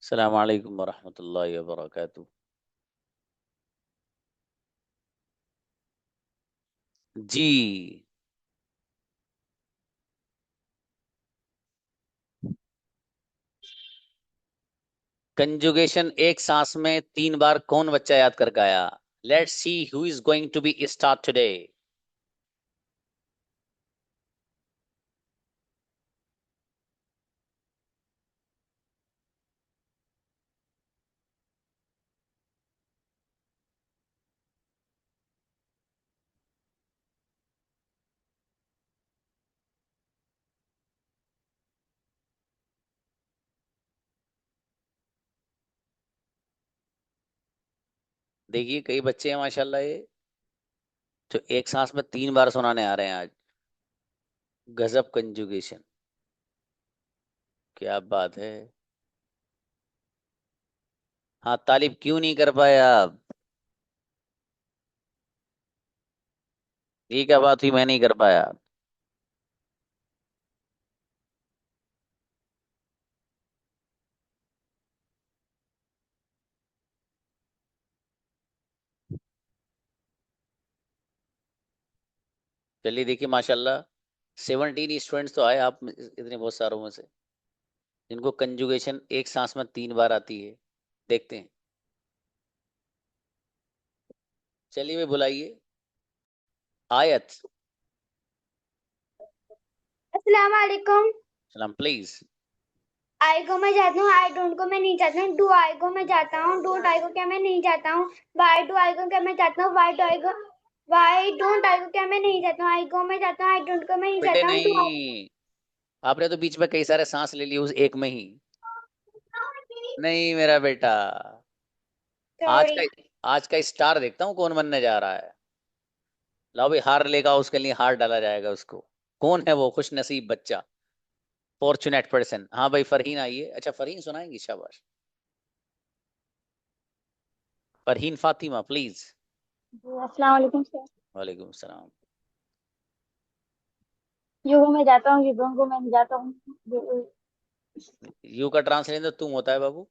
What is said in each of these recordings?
अस्सलाम वालेकुम वरहमतुल्लाहि वबरकातुह। जी, कंजुगेशन एक सांस में 3 बार कौन बच्चा याद करके आया? Let's see who is going to be start today. देखिए कई बच्चे हैं माशाल्लाह ये जो एक सांस में 3 बार सुनाने आ रहे हैं आज। गजब कंजुगेशन, क्या बात है। हाँ, तालिब क्यों नहीं कर पाए आप? ये क्या बात हुई, मैं नहीं कर पाया? चलिए देखिए माशाल्लाह 17 स्टूडेंट्स तो आए आप इतने बहुत सारों में से जिनको कंजुगेशन एक सांस में 3 बार आती है। देखते हैं। चलिए वे बुलाइए आयत। अस्सलाम वालेकुम। सलाम प्लीज। आई गो मैं जाता हूँ, आई डोंट को मैं नहीं जाता हूँ, डू आई गो मैं जाता हूँ, डोंट आई गो क्या मैं नहीं जाता हूँ, वाई डू आई गो क्या मैं जाता हूँ, why do I go, why don't I go क्या मैं नहीं जाता हूँ, आई गो मैं जाता हूँ, आई डोंट को मैं नहीं बेटे जाता हूँ, डू नहीं, आपने तो बीच में कई सारे सांस ले लिए उस एक में ही। नहीं मेरा बेटा। आज सॉरी। का आज का स्टार देखता हूँ कौन बनने जा रहा है। लाओ भाई, हार लेगा उसके लिए हार डाला जाएगा उसको। कौन है वो खुश नसीब बच्चा, फॉर्चुनेट पर्सन? हाँ भाई फरहीन आइए। अच्छा फरहीन सुनाएंगी, शाबाश। फरहीन फातिमा प्लीज। अस्सलाम वालेकुम सर। वालेकुम सलाम। युगो मैं जाता हूँ, युगों को मैं नहीं जाता हूँ, यू का ट्रांसलेशन तो तुम होता है बाबू।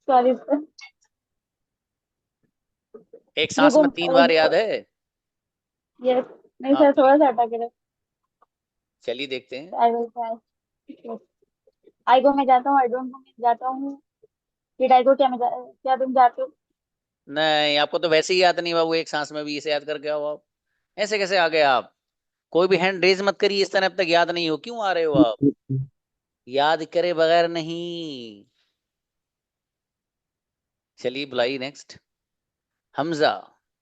Sorry sir. एक सांस युगो में 3 बार याद है? यस। नहीं हाँ सर, प्लीज। थोड़ा सा अटक रहा चलिए देखते हैं। है। I will try. I go मैं जाता हूँ, आई डोंट को मैं जाता हूँ, डिड आई गो क्या तुम जाते हो? नहीं, आपको तो वैसे ही याद नहीं बाबू, एक सांस में भी इसे याद करके आओ आप। ऐसे कैसे आ गए आप? कोई भी हैंड रेज मत करिए इस तरह, अब तक याद नहीं हो क्यों आ रहे हो आप? याद करे बगैर नहीं। चलिए बुलाइए नेक्स्ट। हमजा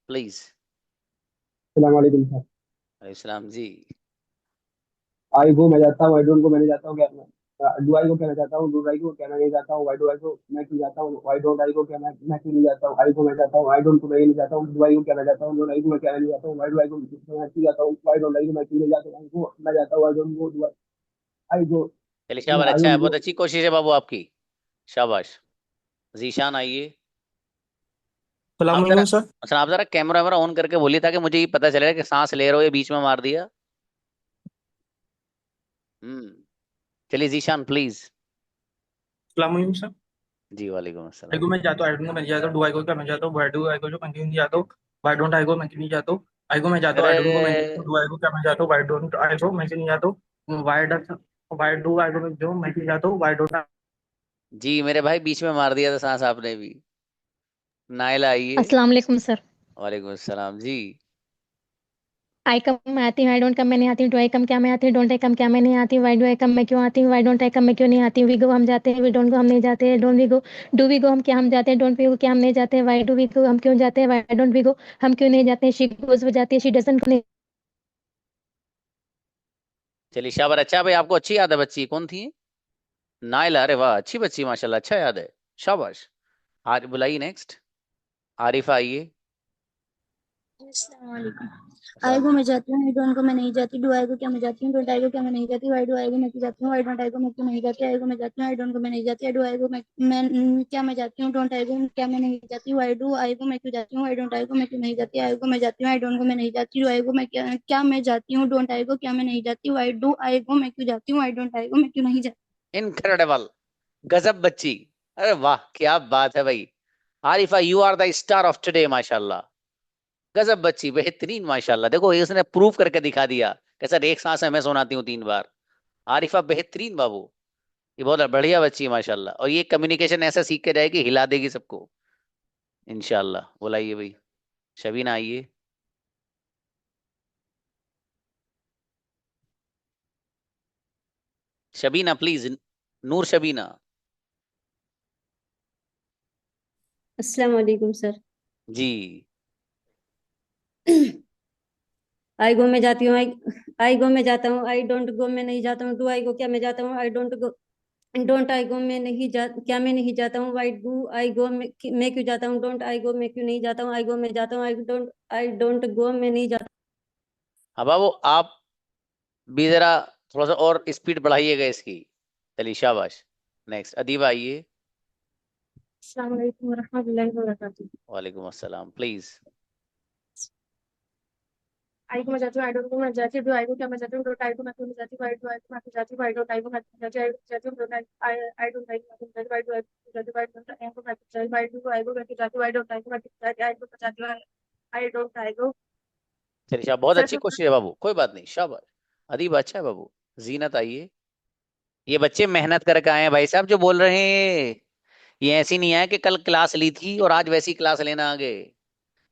प्लीज। सलाम वालेकुम सर। अलैहिस्सलाम जी। आई गो मैं जाता हूँ, आई डोंट को मैं नहीं जाता हूँ, क्या डू आई को क्या मैं जाता हूँ, डू आई को क्या मैं नहीं जाता हूँ, वाई डू आई को मैं क्यों जाता हूँ, वाई डोंट आई को क्या मैं क्यों नहीं जाता हूँ, आई को मैं जाता हूँ, आई डोंट को मैं नहीं जाता हूँ, डू आई को क्या मैं जाता हूँ, डोंट आई को मैं क्या नहीं जाता हूँ, वाई डू आई को मैं क्यों जाता हूँ, वाई डोंट आई को मैं क्यों नहीं जाता हूँ, आई को मैं जाता हूँ, आई डोंट गो, डू आई गो, चलिए शाबाश, आई अच्छा है, डोंट बहुत गो। अच्छी कोशिश है बाबू आपकी। शाबाश। जीशान आइए। आप जरा, सलामकुम सर। अच्छा आप जरा कैमरा वैमरा ऑन करके बोलिए ताकि मुझे ये पता चले कि सांस ले रहे हो या बीच में मार दिया। हम्म। चलिए जीशान प्लीज। सलामकुम सर। जी वालेकुम आई अस्सलाम। को मैं जाता हूँ, आई डोंट को मैं जाता हूँ, डू आई को क्या मैं जाता हूँ, वाई डू आई को जो मैं क्यों नहीं जाता हूँ, वाई डोंट आई को मैं क्यों नहीं जाता हूँ, आई को मैं जाता हूँ, आई डोंट को मैं नहीं जाता हूँ, अरे डू आई को क्या मैं जाता हूँ, वाई डोंट आई को मैं क्यों नहीं जाता हूँ, वाई डू आई को मैं जो मैं क्यों जाता हूँ, वाई डोंट। जी मेरे भाई, बीच में मार दिया था सांस आपने भी। नाइला आइए। अस्सलाम वालेकुम सर। वालेकुम अस्सलाम जी। आई कम मैं आती हूँ, आई डोंट कम मैं नहीं आती हूँ, डू आई कम क्या मैं आती हूँ, डोंट आई कम क्या मैं नहीं आती हूँ, वाई डू आई कम मैं क्यों आती हूँ, वाई डोंट आई कम मैं क्यों नहीं आती हूँ, वी गो हम जाते हैं, वी डोंट गो हम नहीं जाते हैं, don't we go, do we go हम क्या हम जाते हैं, डोंट वी गो क्या हम नहीं जाते हैं, वाई डू वी गो हम क्यों जाते हैं, वाई डोंट वी गो हम क्यों नहीं जाते हैं, शी गोज वो जाती है, शी डजंट नहीं। चलिए शाबाश, अच्छा भाई आपको अच्छी याद है बच्ची कौन थी? नाइला, अरे वाह अच्छी बच्ची माशाल्लाह, अच्छा याद है। शाबाश। आज बुलाइए नेक्स्ट। आरिफा आइए। अस्सलाम वालेकुम। आई अस्सलाम। गो मैं जाती हूँ, आई डोंट को मैं नहीं जाती, डू आई गो क्या मैं जाती हूँ, डोंट आई गो क्या मैं नहीं जाती, वाई डू आई गो मैं क्यों जाती हूँ, वाई डोंट आई गो मैं क्यों नहीं जाती, आई गो मैं जाती हूँ, आई डोंट को मैं नहीं जाती, आई डू आई गो मैं क्या मैं जाती हूँ, डोंट आई गो क्या मैं नहीं जाती, वाई डू आई गो मैं क्यों जाती हूँ, आई डोंट आई गो मैं क्यों नहीं जाती, आई गो मैं जाती हूँ, आई डोंट को मैं नहीं जाती, डू आई गो मैं क्या मैं जाती हूँ, डोंट आई गो क्या मैं नहीं जाती, वाई डू आई गो मैं क्यों जाती हूँ, आई डोंट आई गो मैं क्यों नहीं जाती। इनक्रेडिबल। गजब बच्ची। अरे वाह, क्या बात है भाई। Arifa, you are the star of today, माशाल्लाह। गजब बच्ची, बेहतरीन माशाल्लाह। देखो ये उसने प्रूव करके दिखा दिया कैसा एक सांस में मैं सुनाती हूँ 3 बार। आरिफा बेहतरीन बाबू। ये बहुत बढ़िया बच्ची है माशाल्लाह, और ये कम्युनिकेशन ऐसा सीख के जाएगी, हिला देगी सबको इंशाल्लाह। बुलाइए भाई, शबीना आइए। शबीना प्लीज, नूर शबीना। अस्सलाम वालेकुम सर। जी। आई गो में जाती हूँ, आई गो में जाता हूँ, आई डोंट गो में नहीं जाता हूँ, डू आई गो क्या मैं जाता हूँ, आई डोंट गो, डोंट आई गो में नहीं जा, क्या मैं नहीं जाता हूँ, वाई डू आई गो मैं क्यों जाता हूँ, डोंट आई गो मैं क्यों नहीं जाता हूँ, आई गो में जाता हूँ, आई डोंट गो में नहीं जाता। हाँ बाबू, आप भी जरा थोड़ा सा और स्पीड बढ़ाइएगा इसकी। चलिए शाबाश। नेक्स्ट अदीबा आइए। अस्सलाम वालेकुम वरहमतुल्लाहि वबरकातुहू। वालेकुम अस्सलाम प्लीज। आई को मैं जाती हूँ, आई डोंट को मैं जाती हूँ, डू आई को क्या मैं जाती हूँ, डोंट आई को मैं क्यों नहीं जाती, वाई डू आई को मैं क्यों जाती हूँ, वाई डोंट आई को मैं क्यों जाती हूँ, आई जाती हूँ, डोंट आई डोंट आई को मैं क्यों जाती हूँ, वाई डू आई को जाती हूँ, वाई डोंट आई को मैं क्यों जाती हूँ, वाई डू आई को मैं क्यों जाती हूँ, वाई डोंट आई को मैं क्यों जाती हूँ, आई को मैं जाती हूँ, आई डोंट आई को। चलिए शाबाश, बहुत सर अच्छी कोशिश है बाबू, कोई बात नहीं, शाबाश। अदीब अच्छा है बाबू। जीनत आइए। ये बच्चे मेहनत करके आए हैं भाई साहब, जो बोल रहे हैं ये ऐसी नहीं है कि कल क्लास ली थी और आज वैसी क्लास लेना आ गए।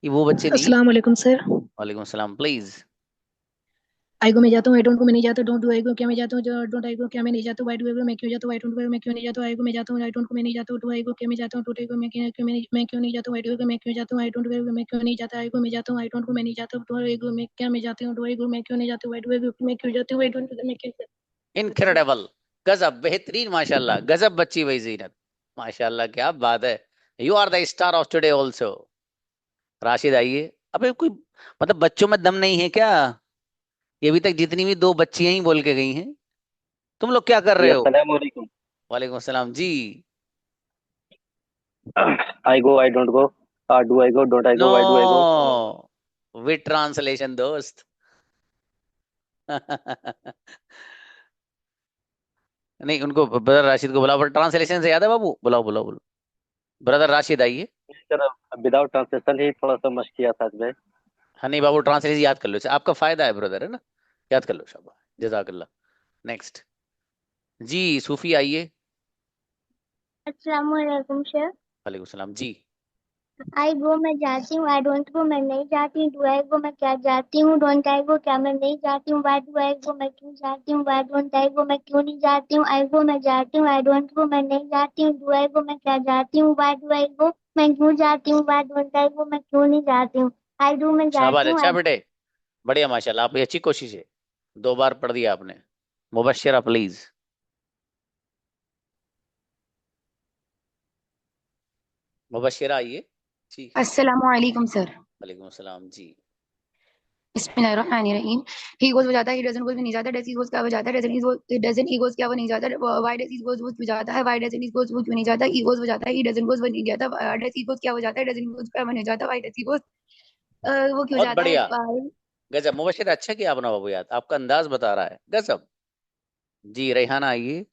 ये वो बच्चे नहीं है। अस्सलाम वालेकुम सर। वालेकुम सलाम प्लीज। आई को मैं जाता हूँ, आई डोंट को मैं नहीं जाता, डोंट डू आई को क्या मैं जाता हूँ, डोंट आई को क्या मैं नहीं जाता, वाई डू आई को मैं क्यों जाता हूँ, आई डोंट को मैं क्यों नहीं जाता, आई को मैं जाता हूँ, आई डोंट को मैं नहीं जाता, डू आई को क्या मैं जाता हूँ, डोंट आई को मैं क्यों नहीं जाता, वाई डू आई को मैं क्यों जाता हूँ, आई डोंट को मैं क्यों नहीं जाता, आई को मैं जाता हूँ, आई डोंट को मैं नहीं जाता, डू आई को मैं क्या मैं जाती हूँ, डू आई को मैं क्यों नहीं जाता, वाई डू आई को मैं क्यों जाती हूँ, आई डोंट को मैं क्यों जाता हूँ। इनक्रेडिबल। गजब बेहतरीन माशाल्लाह, गजब बच्ची भाई जीनत। माशाल्लाह क्या बात है। You are the star of today also. Rashid आइए। अबे कोई मतलब बच्चों में दम नहीं है क्या? ये अभी तक जितनी भी 2 बच्चियां ही बोल के गई हैं। तुम लोग क्या कर जी रहे हो? अस्सलाम वालेकुम। वालेकुम सलाम जी। I go I don't go, do I go, don't I no, go, why do I go. With translation दोस्त। नहीं, उनको ब्रदर राशिद को बुलाओ, पर ट्रांसलेशन से याद है बाबू, बुलाओ बुलाओ बुलाओ। ब्रदर राशिद आइए। विदाउट ट्रांसलेशन ही थोड़ा सा मशक किया था आज में। हाँ नहीं बाबू, ट्रांसलेशन याद कर लो, इससे आपका फायदा है ब्रदर, है ना। याद कर लो, शाबाश, जजाकल्ला। नेक्स्ट जी, सूफी आइए। अस्सलाम वालेकुम सर। वालेकुम सलाम जी। आई गो मैं जाती हूँ, आई डोंट गो मैं नहीं जाती हूँ, डू आई गो मैं क्या जाती हूँ, डोंट आई गो क्या मैं नहीं जाती हूँ, वाई डू आई गो मैं क्यों जाती हूँ, वाई डोंट आई गो मैं क्यों नहीं जाती हूँ, आई गो मैं जाती हूँ, आई डोंट गो मैं नहीं जाती हूँ, डू आई गो मैं क्या जाती हूँ, वाई डू आई गो मैं क्यों जाती हूँ, वाई डोंट आई गो मैं क्यों नहीं जाती हूँ, आई डू मैं शाबाश, जाती हूँ, अच्छा बेटे, बढ़िया माशाल्लाह, आपकी अच्छी कोशिश है। 2 बार पढ़ दिया आपने। मुबश्शिरा प्लीज। मुबश्शिरा आइए जी। अस्सलाम वालेकुम सर। वालेकुम सलाम जी। बिस्मिल्लाहिर्रहमानिर्रहीम। ही गोज़ बजाता है, ही डजंट गोज़ भी नहीं जाता, डज़ ही गोज़ क्या बजाता है, डजंट ही गोज़ क्या वो नहीं जाता, व्हाई डज़ ही गोज़ वो क्यों जाता है, व्हाई डज़ंट ही गोज़ वो क्यों नहीं जाता, ही गोज़ बजाता है, ही डजंट गोज़ वो नहीं जाता, डज़ ही गोज़ क्या हो जाता है, डजंट गोज़ क्या वो नहीं जाता, व्हाई डज़ ही गोज़ वो क्यों बहुत जाता है, बढ़िया। गजब मुबश्शिरा, अच्छा किया आपने बाबू, याद आपका अंदाज बता रहा है, गजब। जी रेहाना आइए।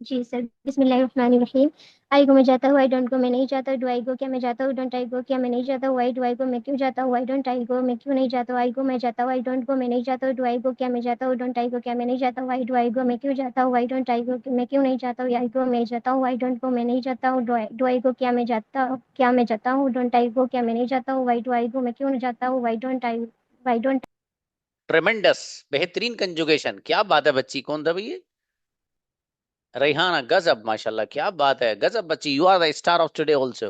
जी सर। बिस्मिल्लाहिर्रहमानिर्रहीम। आई को मैं जाता हूँ, आई डोंट को मैं नहीं जाता, डू आई को क्या मैं जाता हूँ, डोंट आई को क्या मैं नहीं जाता हूँ, आई डू आई को मैं क्यों जाता हूँ, आई डोंट आई को मैं क्यों नहीं जाता हूँ, आई को मैं जाता हूँ, आई डोंट को मैं नहीं जाता हूँ, डू आई को क्या मैं जाता हूँ, डोंट आई को क्या मैं नहीं जाता हूँ, आई डू आई को मैं क्यों जाता हूँ, आई डोंट आई को मैं क्यों नहीं जाता हूँ, आई को मैं जाता हूँ, आई डोंट को मैं नहीं जाता हूँ, डू आई को क्या मैं जाता हूँ, डोंट आई को क्या मैं नहीं जाता हूँ, आई डू आई को मैं क्यों नहीं जाता हूँ, वाई डोंट। ट्रेमेंडस, बेहतरीन कंजुगेशन, क्या बात है बच्ची, कौन था भैया? रेहाना, गजब माशाल्लाह, क्या बात है, गजब बच्ची, you are the star of today also.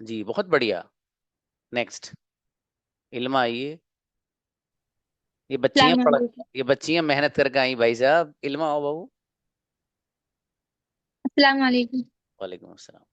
जी बहुत बढ़िया। नेक्स्ट इल्मा आइए। ये बच्चियां अस्सलाम पढ़ वालेकुम। ये बच्चियां मेहनत करके आई भाई साहब। इल्मा आओ बाबू। अस्सलाम वालेकुम। वालेकुम अस्सलाम।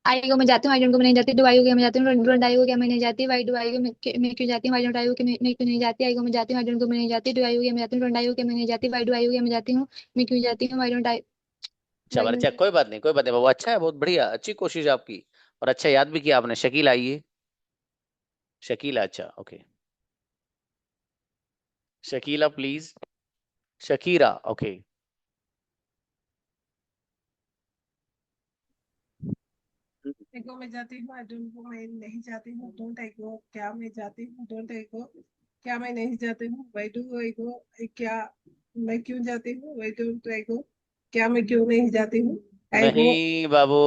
आई को मैं जाती हूँ, आई डोंट को मैं नहीं जाती, डू आई को क्या मैं जाती हूँ, डोंट आई को क्या मैं नहीं जाती, वाई डू आई को मैं क्यों जाती हूँ, वाई डोंट आई को क्या मैं क्यों नहीं जाती, आई को मैं जाती हूँ, आई डोंट को मैं नहीं जाती, डू आई को क्या मैं जाती हूँ, डोंट आई को क्या मैं नहीं जाती, वाई डू आई को क्या मैं जाती हूँ, मैं क्यों जाती हूँ, अच्छा अच्छा, कोई बात नहीं, कोई बात नहीं बाबू, अच्छा है, बहुत बढ़िया, अच्छी कोशिश है आपकी, और अच्छा याद भी किया आपने। शकील आइए। शकीला, अच्छा okay. Shakila please. Shakira okay. I go मैं जाती हूँ, आई डोंट गो मैं नहीं जाती हूँ, डोंट आई गो क्या मैं जाती हूँ, डोंट आई गो क्या मैं नहीं जाती हूँ, वाई डू आई गो क्या मैं क्यों जाती हूँ, वाई डोंट आई गो क्या मैं क्यों नहीं जाती हूँ, आई गो। नहीं बाबू,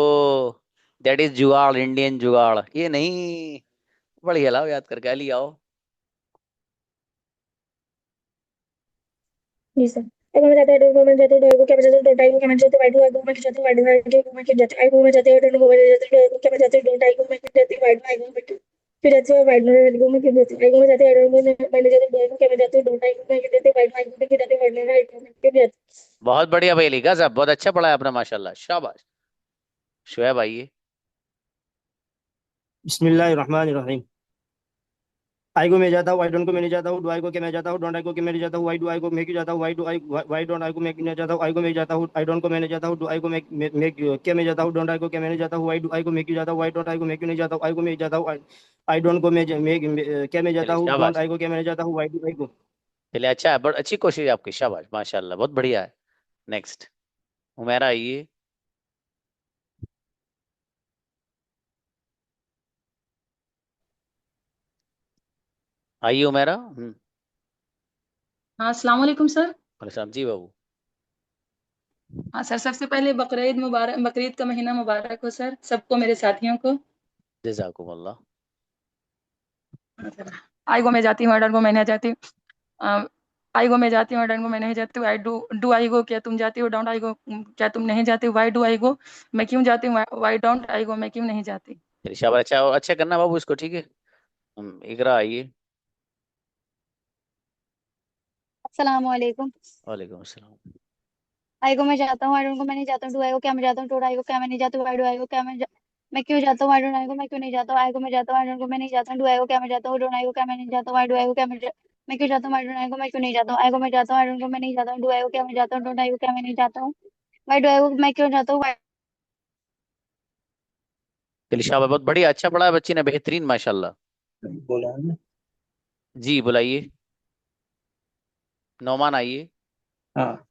दैट इज जुगाड़, इंडियन जुगाड़ ये नहीं। बढ़िया, लाओ याद करके अली आओ। जी सर। आई गो में जाते हैं, डोंट गो में जाते हैं, डोंट को क्या मैं जाते हैं, डोंट आई गो क्या मैं जाते हैं, वाई डू आई गो मैं क्यों जाती हूँ, वाई डू आई गो मैं क्यों जाती हूँ, आई गो में जाते हैं, डोंट गो में जाते हैं, डोंट को क्या मैं जाते हैं, डोंट आई गो मैं क्यों जाती हूँ, वाई डू आई गो मैं क्यों जाती हूँ, वाई डू आई गो मैं क्यों जाती हूँ, आई गो में जाते हैं, डोंट गो मैं नहीं जाती, डोंट को क्या मैं जाती हूँ, डोंट आई गो मैं क्यों जाती हूँ, वाई डू आई गो मैं क्यों जाती हूँ, वाई डू आई गो मैं क्यों जाती हूँ। बहुत बढ़िया भाई, लिखा साहब, बहुत अच्छा पढ़ा है आपने, माशाल्लाह, शाबाश। शुएब आइए। बिस्मिल्लाहिर्रहमानिर्रहीम। आई गो मैं जाता हूँ, आई डोंट को मैं नहीं जाता हूँ, डू आई गो क्या मैं जाता हूँ, डोंट आई गो क्या मैं नहीं जाता हूँ, वाई डू आई गो मैं क्यों जाता हूँ, वाई डोंट आई गो मैं क्यों नहीं जाता हूँ, आई गो मैं जाता हूँ, आई डोंट को मैं नहीं जाता हूँ, डू आई गो मैं क्या मैं जाता हूँ, डोंट आई गो क्या मैं नहीं जाता हूँ, वाई डू आई गो मैं क्यों जाता हूँ, वाई डोंट आई गो मैं क्यों नहीं जाता हूँ, आई गो मैं जाता हूँ, आई डोंट को क्या मैं जाता चलिए हूँ, डोंट शाबाश। आई गो क्या मैं नहीं जाता हूँ, वाई डू आई गो। चलिए अच्छा है, बहुत अच्छी कोशिश है आपकी, शाबाश माशाल्लाह, बहुत बढ़िया है। नेक्स्ट, हुमैरा आइए। आइए हुमैरा। हाँ, अस्सलाम वालेकुम सर। सलाम जी बाबू। हाँ सर, सबसे पहले बकरीद मुबारक, बकरीद का महीना मुबारक हो सर, सबको, मेरे साथियों को। जज़ाकुमुल्लाह। हाँ सर। आई गो मैं जाती हूँ, आई डोंट गो मैं नहीं जाती हूँ, आई गो मैं जाती हूँ, आई डोंट गो मैं नहीं जाती हूँ, आई डू आई गो क्या तुम जाती हो, डोंट आई गो क्या तुम नहीं जाती हो, वाई डू आई गो मैं क्यों जाती हूँ, वाई डोंट आई गो मैं क्यों नहीं जाती। चलिए शाबाश, अच्छा अच्छा करना बाबू इसको, ठीक है। इकरा आइए। अस्सलाम वालेकुम। वालेकुम अस्सलाम। आई गो मैं जाता हूँ, आई डोंट गो मैं नहीं जाता हूँ, डू आई गो क्या मैं जाता हूँ, डोंट आई गो क्या मैं नहीं जाता हूँ, वाई डू आई गो क्या मैं क्यों जाता हूँ, आई डोंट आई गो मैं क्यों नहीं जाता हूँ, आई गो मैं जाता हूँ, आई डोंट गो मैं नहीं जाता हूँ, डू आई गो क्या मैं जाता हूँ, डोंट आई गो क्या मैं नहीं जाता हूँ, वाई डू आई गो क्या मैं क्यों जाता हूँ, आई डोंट आई गो मैं क्यों नहीं जाता हूँ, आई गो मैं जाता हूँ, आई डोंट गो मैं नहीं जाता हूँ, डू आई गो क्या मैं जाता हूँ, डोंट आई गो क्या मैं नहीं जाता हूँ, वाई डू आई गो मैं क्यों जाता हूँ। चलिए शाबाश, बहुत बढ़िया, अच्छा पढ़ा है बच्ची ने, बेहतरीन माशाल्लाह। बोला है ना। जी बुलाइए। नौमान आइए। हाँ,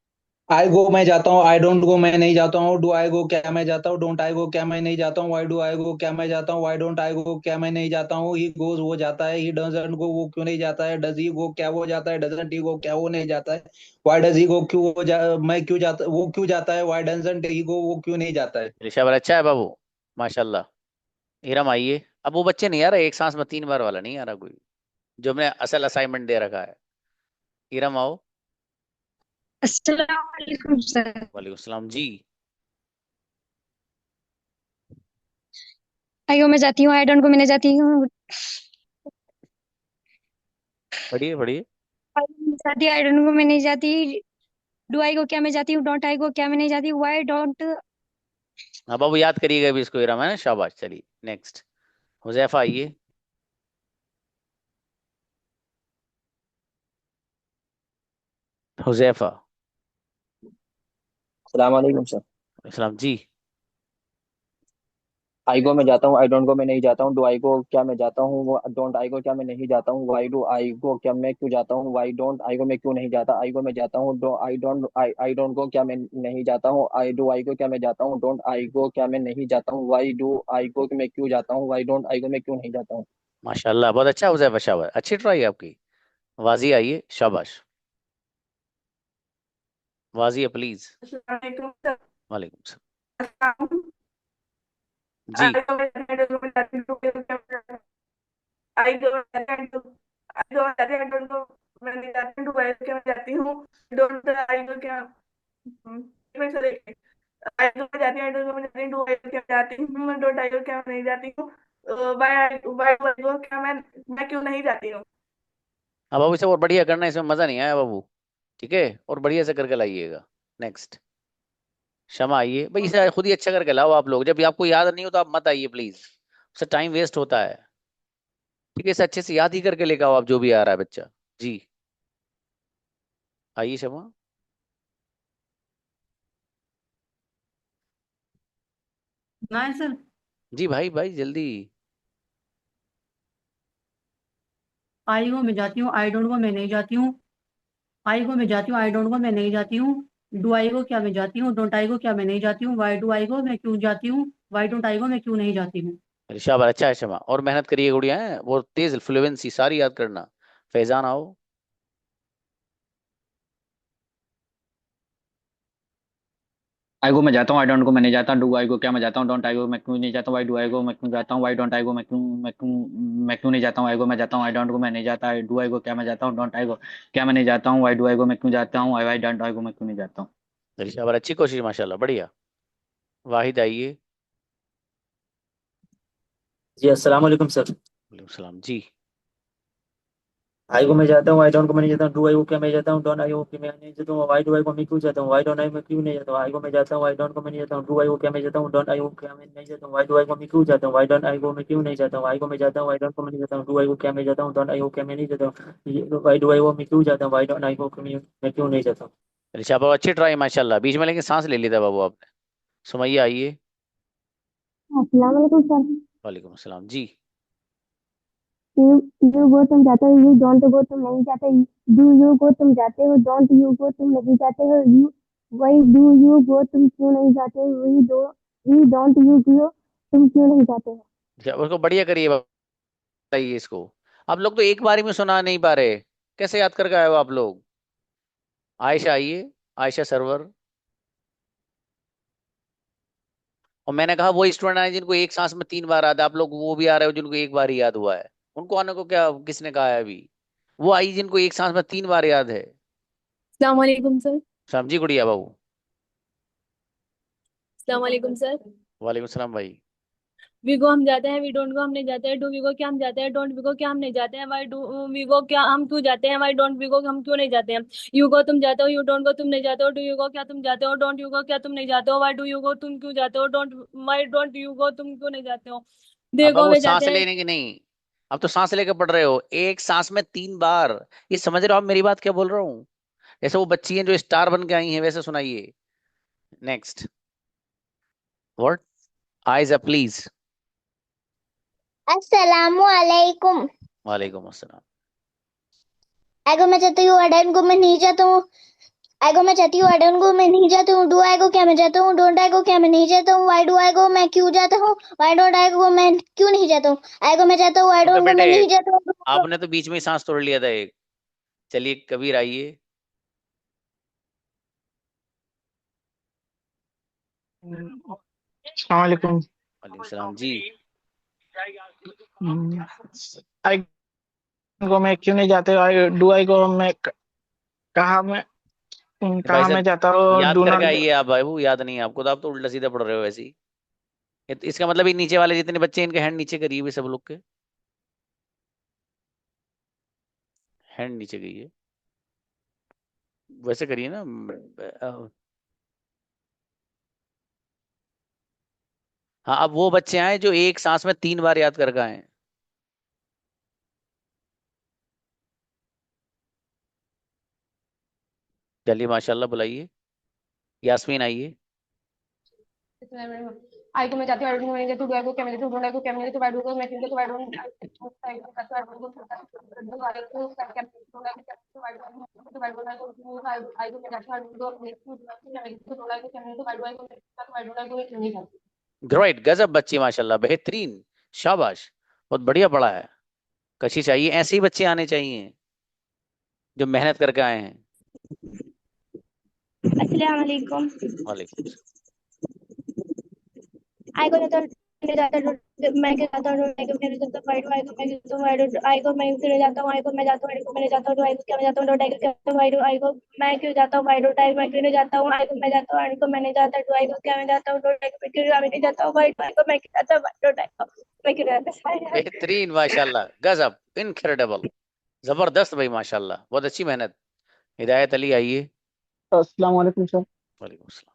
आई गो मैं जाता हूँ, आई डोंट गो मैं नहीं जाता हूँ, डू आई गो क्या मैं जाता हूँ, डोंट आई गो क्या मैं नहीं जाता हूँ, वाई डू आई गो क्या मैं जाता हूँ, वाई डोंट आई गो क्या मैं नहीं जाता हूँ, ही गोज वो जाता है, ही डजंट गो वो क्यों नहीं जाता है, डज ही गो क्या वो जाता है, डजंट ही गो क्या वो नहीं जाता है, वाई डज ही गो क्यों मैं क्यों जाता वो क्यों जाता है, वाई डजंट ही गो वो क्यों नहीं जाता है। चलिए शाबाश, अच्छा है बाबू, माशाल्लाह। इरम आइए। अब वो बच्चे नहीं आ रहा, एक सांस में 3 बार वाला नहीं आ रहा कोई, जो हमने असल असाइनमेंट दे रखा है। इरम आओ। अस्सलाम वालेकुम सर। वालेकुम सलाम जी। आई गो मैं जाती हूँ, आई डोंट गो मैं नहीं जाती हूँ, पढ़िए पढ़िए। आई गो मैं जाती, आई डोंट गो मैं नहीं जाती, डू आई गो क्या मैं जाती हूँ, डोंट आई गो क्या मैं नहीं जाती, वाई डोंट। हाँ बाबू, याद करिएगा भी इसको, इरम है ना, शाबाश। चलिए नेक्स्ट, हुजैफा आइए। हुजैफा। सलाम वालेकुम sir. Islam ji. I go मैं जाता हूँ, आई डोंट गो मैं नहीं जाता हूँ, डू आई गो क्या मैं जाता हूँ, डोंट आई गो क्या मैं नहीं जाता हूँ, वाई डू आई गो क्या मैं क्यों जाता हूँ, वाई डोंट आई गो मैं क्यों नहीं जाता, आई गो मैं जाता हूँ, डो आई डोंट गो क्या मैं नहीं जाता हूँ, आई डू आई गो क्या मैं जाता हूँ, डोंट आई गो क्या मैं नहीं जाता हूँ, वाई डू आई गो मैं क्यों जाता हूँ, वाई डोंट आई गो मैं क्यों नहीं जाता हूँ। माशाल्लाह, बहुत अच्छा हुजैफा, शाबाश, अच्छी ट्राई है आपकी। वाजी आइए, शाबाश। वाजी प्लीज। अस्सलाम वालेकुम सर। वालेकुम सलाम। अस्सलाम। जी। आई गो मैं जाती हूँ, आई गो मैं जाती हूँ, आई गो मैं जाती हूँ, डोंट गो मैं नहीं जाती हूँ, डू आई गो क्या मैं जाती हूँ, डोंट आई गो क्या मैं सर आई गो मैं जाती हूँ, आई डोंट गो मैं जाती हूँ, डू आई गो क्या मैं जाती हूँ, डोंट आई गो क्या मैं नहीं जाती हूँ, वाई गो क्या मैं क्यों नहीं जाती हूँ। हाँ बाबू, इसे और बढ़िया करना है, इसमें मजा नहीं आया बाबू, ठीक है, और बढ़िया से करके लाइएगा। नेक्स्ट, शमा आइए भाई, इसे खुद ही अच्छा करके लाओ आप लोग, जब आपको याद नहीं हो तो आप मत आइए प्लीज, उससे टाइम वेस्ट होता है, ठीक है, इसे अच्छे से याद ही करके लेके आओ आप, जो भी आ रहा है बच्चा। जी आइए शमा। ना है सर। जी भाई भाई जल्दी। आई गो मैं जाती हूँ, आई डोंट गो मैं नहीं जाती हूँ, आई गो मैं जाती हूँ, आई डोंट गो मैं नहीं जाती हूँ, डू आई गो क्या मैं जाती हूँ, डोंट आई गो क्या मैं नहीं जाती हूँ, वाई डू आई गो मैं क्यों जाती हूँ, वाई डोंट आई गो मैं क्यों नहीं जाती हूँ। अरे शाबाश, अच्छा है शमा, और मेहनत करिए गुड़िया है, वो तेज फ्लुएंसी सारी याद करना। फैजान आओ। आई गो मैं जाता हूँ, आई डोंट गो मैं नहीं जाता, डू आई गो क्या मैं जाता हूँ, डोंट आई गो मैं क्यों नहीं जाता हूँ, वाई डू आई गो मैं क्यों जाता हूँ, वाई डोंट आई गो मैं क्यों नहीं जाता हूँ, आई गो मैं जाता हूँ, आई डोंट गो मैं नहीं जाता, आई डू आई गो क्या मैं जाता हूँ, डोंट आई गो क्या मैं नहीं जाता हूँ, वाई डू आई गो मैं क्यों जाता हूँ, आई वाई डोंट आई गो मैं क्यों नहीं जाता हूँ। अरे शाबाश, अच्छी कोशिश माशाल्लाह, बढ़िया। वाहिद आइए। जी अस्सलाम वालेकुम सर। वालेकुम सलाम जी। आई को मैं जाता हूँ, आई डोंट को मैं नहीं जाता हूँ, डू आई को क्या मैं जाता हूँ, डोंट आई को क्या मैं नहीं जाता हूँ, वाई डू आई को मैं क्यों जाता हूँ, वाई डोंट आई मैं क्यों नहीं जाता हूँ, आई को मैं जाता हूँ, आई डोंट को मैं नहीं जाता हूँ, डू आई को क्या मैं जाता हूँ, डोंट आई को क्या मैं नहीं जाता हूँ, वाई डू आई को मैं क्यों जाता हूँ, वाई डोंट आई को मैं क्यों नहीं जाता हूँ, आई को मैं जाता हूँ, आई डोंट को मैं नहीं जाता हूँ, डू आई को क्या मैं जाता हूँ, डोंट आई को क्या मैं नहीं जाता हूँ, वाई डू आई को मैं क्यों जाता हूँ, वाई डोंट आई को मैं क्यों नहीं जाता हूँ। अरे शाबाश, अच्छी ट्राई माशाल्लाह, बीच में लेकिन सांस ले लिया था बाबू आपने। सुमैया आइए। अस्सलाम वालेकुम सर। वालेकुम सलाम जी। यू यू गो तुम जाते हो, यू डोंट गो तुम नहीं जाते, डू यू गो तुम जाते हो, डोंट यू गो तुम नहीं जाते हो, you why do you go तुम क्यों नहीं जाते हो, वी डोंट यू गो तुम क्यों नहीं जाते हो। अच्छा, उसको बढ़िया करिए, बताइए इसको। आप लोग तो एक बारी में सुना नहीं पा रहे, कैसे याद करके आए हो आप लोग। आयशा आइए। आयशा सरवर। और मैंने कहा वो स्टूडेंट आए जिनको एक सांस में 3 बार याद है, आप लोग वो भी आ रहे हो जिनको एक बार ही याद हुआ है। उनको आने को क्या किसने कहा है अभी। वो आई जिनको एक सांस में 3 बार याद है। अस्सलाम वालेकुम सर। समझी गुड़िया बाबू। अस्सलाम वालेकुम सर। वालेकुम सलाम भाई। वी गो हम जाते हैं, वी डोंट गो हम नहीं जाते हैं, डू वी गो क्या हम जाते हैं, डोंट वी गो क्या हम नहीं जाते हैं, वाई डू वी गो क्या हम क्यों जाते हैं, वाई डोंट वी गो हम क्यों नहीं जाते हैं, यू गो तुम जाते हो, यू डोंट गो तुम नहीं जाते हो, डू यू गो क्या तुम जाते हो, डोंट यू गो क्या तुम नहीं जाते हो, वाई डू यू गो तुम क्यों जाते हो, don't why don't you go तुम क्यों नहीं जाते हो, दे अब गो वो वे सांस जाते हैं। लेने की नहीं, अब तो सांस लेके पढ़ रहे हो, एक सांस में 3 बार। ये समझ रहे हो आप मेरी बात क्या बोल रहा हूँ। जैसे वो बच्ची हैं जो स्टार बन के आई हैं, वैसे सुनाइए। Next. What. Eyes up please. अस्सलामु अलैकुम। वालेकुम अस्सलाम। आई गो मैं चाहती हूँ, आई डोंट गो मैं नहीं जाता हूँ, आई गो मैं चाहती हूँ, आई डोंट गो मैं नहीं जाता हूँ, डू आई गो क्या मैं जाता हूँ, डोंट आई गो क्या मैं नहीं जाता हूँ, वाई डू आई गो मैं क्यों जाता हूँ, वाई डोंट आई गो मैं क्यों नहीं जाता हूँ, आई गो मैं जाता हूँ, आई ओके डोंट गो बेटे, मैं नहीं जाता हूँ। आपने तो बीच में ही सांस तोड़ लिया था एक। चलिए कबीर आइए। अस्सलाम वालेकुम। वालेकुम सलाम जी। आई को मैं क्यों नहीं जाते, आई डू आई को मैं कहा मैं भाई कहा मैं साहब, जाता हूँ, याद डू करके नॉट आइए आप बाबू, याद नहीं है आपको तो आप तो उल्टा सीधा पढ़ रहे हो वैसे ही। इसका मतलब ये नीचे वाले जितने बच्चे हैं, इनके हैंड नीचे करिए भी सब लोग के। हैंड नीचे करिए, वैसे करिए ना। हाँ, अब वो बच्चे आए जो एक सांस में 3 बार याद करके आए हैं। चलिए माशाल्लाह, बुलाइए। यास्मीन आइए। आई को मैं जाती हूँ, आई को मैं जाती हूँ, डू आई को क्या मैं जाती हूँ, डोंट आई को क्या मैं जाती हूँ, वाई डू को मैं क्यों जाती हूँ, वाई डोंट आई को क्या मैं जाती हूँ, आई को मैं जाती हूँ, ग्रेट, गजब बच्ची माशाल्लाह, बेहतरीन। शाबाश, बहुत बढ़िया पढ़ा है। कशी चाहिए, ऐसे ही बच्चे आने चाहिए जो मेहनत करके आए हैं। अस्सलाम वालेकुम। वालेकुम सलाम। आई गो जाता हूँ, जाता हूँ, मैं क्या जाता हूँ, आई गो मेरे जाता हूँ, वाई डू आई गो मैं जाता हूँ, आई गो मैं क्यों जाता हूँ, आई गो मैं जाता हूँ, आई गो मैं जाता हूँ, आई गो क्या मैं जाता हूँ, डोंट आई गो क्या वाई डू आई गो मैं क्यों जाता हूँ, वाई डोंट आई मैं क्यों नहीं जाता हूँ, आई गो मैं जाता हूँ, आई गो मैं नहीं जाता, डू आई गो क्या मैं जाता हूँ, डोंट आई गो मैं क्यों नहीं जाता हूँ, वाई डू आई गो मैं क्यों जाता हूँ, वाई डोंट आई गो मैं क्यों जाता हूँ। बेहतरीन माशाल्लाह, गजब, इनक्रेडिबल, जबरदस्त भाई माशाल्लाह, बहुत अच्छी मेहनत। हिदायत अली आइए। अस्सलाम वालेकुम सर। वालेकुम सलाम।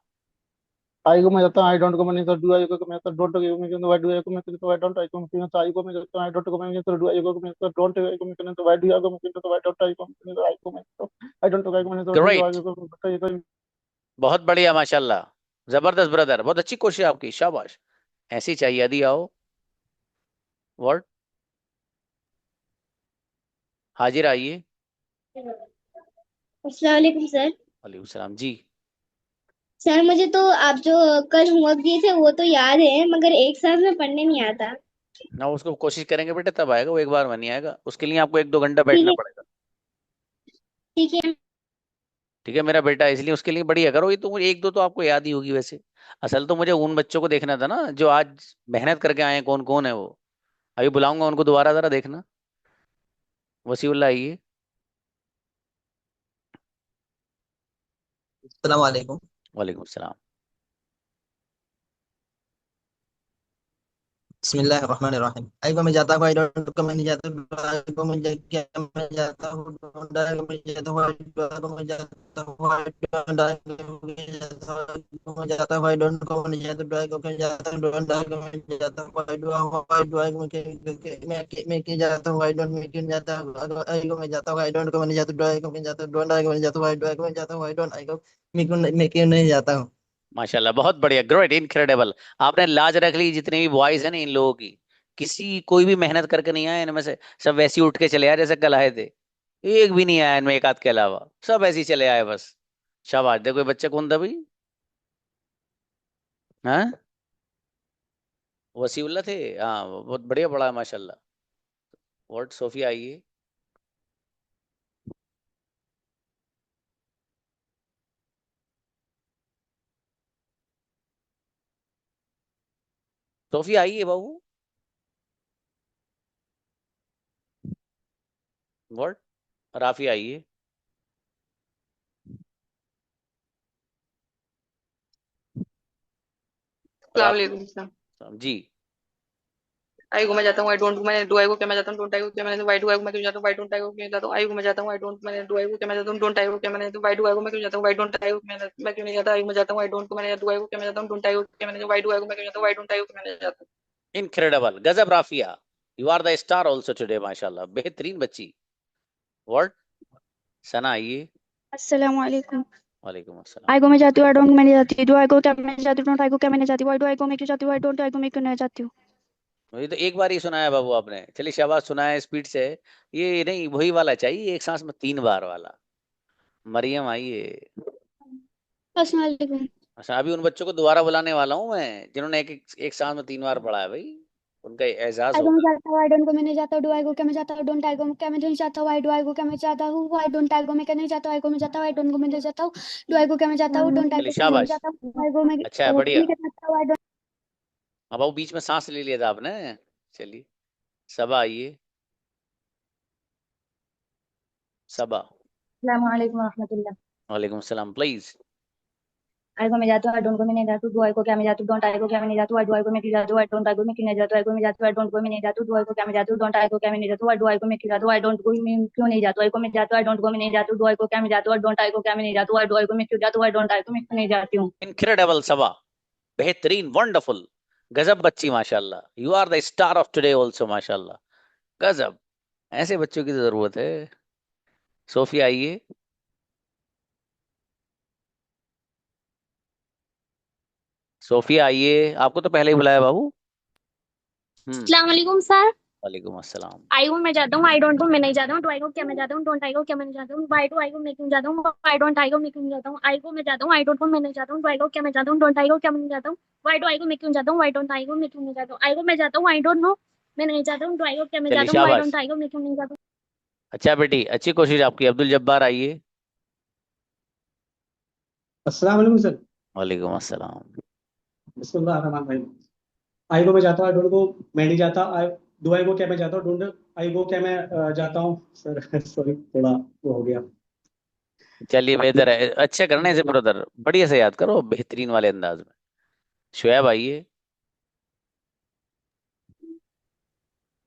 आई को मैं जाता हूँ, आई डोंट को मैं नहीं जाता, डू आई को मैं जाता, डोंट आई को मैं जाता, वाई डू आई को मैं जाता, वाई डोंट आई को मैं जाता, आई को मैं जाता, आई डोंट को मैं जाता, डू आई को मैं जाता, डोंट आई को मैं जाता, वाई डू आई को मैं जाता, वाई डोंट आई को मैं जाता, आई को मैं जाता, आई डोंट आई को मैं जाता, डू आई ग्रेट, को मैं जाता। बहुत बढ़िया माशाल्लाह, जबरदस्त ब्रदर, बहुत अच्छी कोशिश है आपकी, शाबाश। ऐसी चाहिए। यदि आओ। वर्ड। हाजिर आइए। अस्सलाम वालेकुम सर। वालेकुम सलाम जी। सर मुझे तो आप जो कल होमवर्क दिए थे वो तो याद है, मगर एक साथ में पढ़ने नहीं आता। ना उसको कोशिश करेंगे बेटे तब आएगा, वो एक बार में नहीं आएगा। उसके लिए आपको 1-2 घंटा ठीक बैठना है, पड़ेगा। ठीक है। ठीक है मेरा बेटा, इसलिए उसके लिए बढ़िया करो। ये तो 1-2 तो आपको याद ही होगी वैसे। असल तो मुझे उन बच्चों को देखना था ना जो आज मेहनत करके आए हैं, कौन कौन है वो। अभी बुलाऊंगा उनको दोबारा, जरा देखना। वसीउल्लाह आइए। अस्सलाम वालेकुम। वालेकुम सलाम। बिस्मिल्लाहिर्रहमानिर्रहीम। आई को मैं जाता हूँ, आई डोंट को मैं नहीं जाता, आई को मैं क्या मैं जाता हूँ, डोंट आई को मैं जाता हूँ, आई को मैं जाता हूँ, आई डोंट आई को मैं जाता हूँ, आई डोंट को मैं नहीं जाता, आई को मैं जाता हूँ, डोंट आई को मैं जाता हूँ, आई मैं क्यों जाता हूँ, आई डोंट मैं क्यों जाता हूँ, आई को मैं जाता हूँ, आई डोंट को मैं नहीं जाता, आई को मैं जाता हूँ, डोंट आई को मैं जाता हूँ, आई को मैं जाता हूँ, आई डोंट आई को मैं क्यों नहीं जाता हूँ। माशाल्लाह, बहुत बढ़िया, ग्रेट, इनक्रेडिबल। आपने लाज रख ली। जितने भी बॉयज हैं ना इन लोगों की, किसी कोई भी मेहनत करके नहीं आया इनमें से। सब वैसे ही उठ के चले आए जैसे कल आए थे। एक भी नहीं आया इनमें, एक आध के अलावा सब ऐसे ही चले आए बस। शाबाश। देखो ये बच्चा कौन था भाई? हाँ, वसीउल्लाह थे। हाँ बहुत बढ़िया पढ़ा है माशाल्लाह। व्हाट, सोफिया आइए। सोफिया आइए बाबू। व्हाट, राफी आइए। अस्सलाम राफी वालेकुम। जी। आई को मैं जाता हूँ, आई डोंट मैं डू आई को क्या मैं जाता हूँ, डोंट आई को क्या मैं वाई डू आई को मैं क्यों जाता हूँ, वाई डोंट आई को क्यों जाता हूँ, आई को मैं जाता हूँ, आई डोंट मैं डू आई को क्या मैं जाता हूँ, डोंट आई को क्या मैं वाई डू आई को मैं क्यों जाता हूँ, वाई डोंट आई को मैं क्यों नहीं जाता, आई को मैं जाता हूँ, आई डोंट को मैं डू आई को क्या मैं जाता हूँ, डोंट आई को क्या मैं वाई डू आई को मैं क्यों जाता हूँ, वाई डोंट आई को क्या मैं जाता हूँ। इनक्रेडिबल, गजब Rafia. You are the star also today माशाल्लाह, बेहतरीन बच्ची। व्हाट, सना आइए। अस्सलाम वालेकुम। वालेकुम अस्सलाम। आई को मैं जाती हूँ, आई डोंट मैं नहीं जाती, डू आई को क्या मैं जाती हूँ, डोंट आई को क्या मैं नहीं जाती, वाई डू आई को मैं क्यों जाती हूँ, आई डोंट आई को मैं क्यों नहीं जाती हूँ। मुझे तो एक बार ही सुनाया बाबू आपने। चलिए शाबाश, सुनाया स्पीड से। ये नहीं, वही वाला चाहिए, एक सांस में 3 बार वाला। मरियम आइए। अस्सलाम वालेकुम। अच्छा, अभी उन बच्चों को दोबारा बुलाने वाला हूँ मैं जिन्होंने एक सांस में 3 बार पढ़ा है भाई। उनका एजाज आई को मैं होगा। जाता हूँ, आई डोंट को मैं नहीं जाता, डू आई को क्या मैं जाता हूँ, डोंट आई को क्या मैं नहीं जाता हूँ, आई डू आई को क्या मैं जाता हूँ, आई डोंट आई को मैं क्या नहीं जाता, आई को मैं जाता हूँ, आई डोंट को मैं नहीं जाता हूँ, डू आई को क्या मैं जाता हूँ, डोंट आई चलिए को क्या मैं नहीं शाबाश। जाता हूँ, आई को मैं अच्छा है, बढ़िया। नहीं जाता हूँ, आई डोंट। अब बाबू बीच में सांस ले लिया था आपने। चलिए, सबा आइए। सबा। अस्सलाम वालेकुम रहमतुल्लाह। वालेकुम सलाम, प्लीज। आई को मैं जाती हूँ, आई डोंट को मैं नहीं जाती हूँ, डू आई को क्या मैं जाती हूँ, डोंट आई को क्या मैं नहीं जाती हूँ, आई डू आई को मैं क्यों जाती हूँ, आई डोंट आई को मैं क्यों नहीं जाती हूँ, आई को मैं जाती हूँ, आई डोंट को मैं नहीं जाती हूँ, डू आई को क्या मैं जाती हूँ, डोंट आई को क्या मैं नहीं जाती हूँ, आई डू आई को मैं क्यों जाती हूँ, आई डोंट को मैं क्यों नहीं जाती हूँ, आई को मैं जाती हूँ, आई डोंट को मैं नहीं जाती हूँ, डू आई को क्या मैं जाती हूँ, डोंट आई को क्या मैं नहीं जाती हूँ, आई डू आई को मैं क्यों जाती हूँ, आई डोंट आई को मैं क्यों नहीं जाती हूँ। इनक्रेडिबल सबा, बेहतरीन, वंडरफुल, गजब बच्ची माशाल्लाह। You are the star of today also माशाल्लाह। गजब, ऐसे बच्चों की तो जरूरत है। सोफिया आइए। सोफिया आइए, आपको तो पहले ही बुलाया बाबू। अस्सलाम वालेकुम सर। वालेकुम अस्सलाम। आई को मैं जाता हूँ, आई डोंट को मैं नहीं जाता हूँ, डू आई को क्या मैं जाता हूँ, डोंट आई को क्या मैं नहीं जाता हूँ, वाई डू आई को मैं क्यों जाता हूँ, वाई डोंट आई को मैं क्यों जाता हूँ, आई को मैं जाता हूँ, आई डोंट को मैं नहीं जाता हूँ, डू आई को क्या मैं जाता हूँ, डोंट आई को क्या मैं नहीं जाता हूँ, वाई डू आई को मैं क्यों जाता हूँ, वाई डोंट आई को मैं क्यों नहीं जाता हूँ, आई को मैं जाता हूँ, आई डोंट नो मैं नहीं जाता हूँ, डू आई को क्या मैं चलिए जाता हूँ, वाई शाबाश। डोंट आई को मैं क्यों नहीं जाता हूँ। अच्छा बेटी, अच्छी कोशिश आपकी। अब्दुल जब्बार आइए। अस्सलाम वालेकुम सर। वालेकुम अस्सलाम। बिस्मिल्लाह रहमान रहीम। आई को मैं जाता हूँ, आई डोंट को मैं नहीं जाता, आई दो आई को क्या मैं जाता हूँ, डोंट आई को क्या मैं जाता हूँ सर। सॉरी, थोड़ा वो हो गया। चलिए बेहतर है, अच्छे करने से ब्रदर, बढ़िया से याद करो बेहतरीन वाले अंदाज में। शुएब आइए।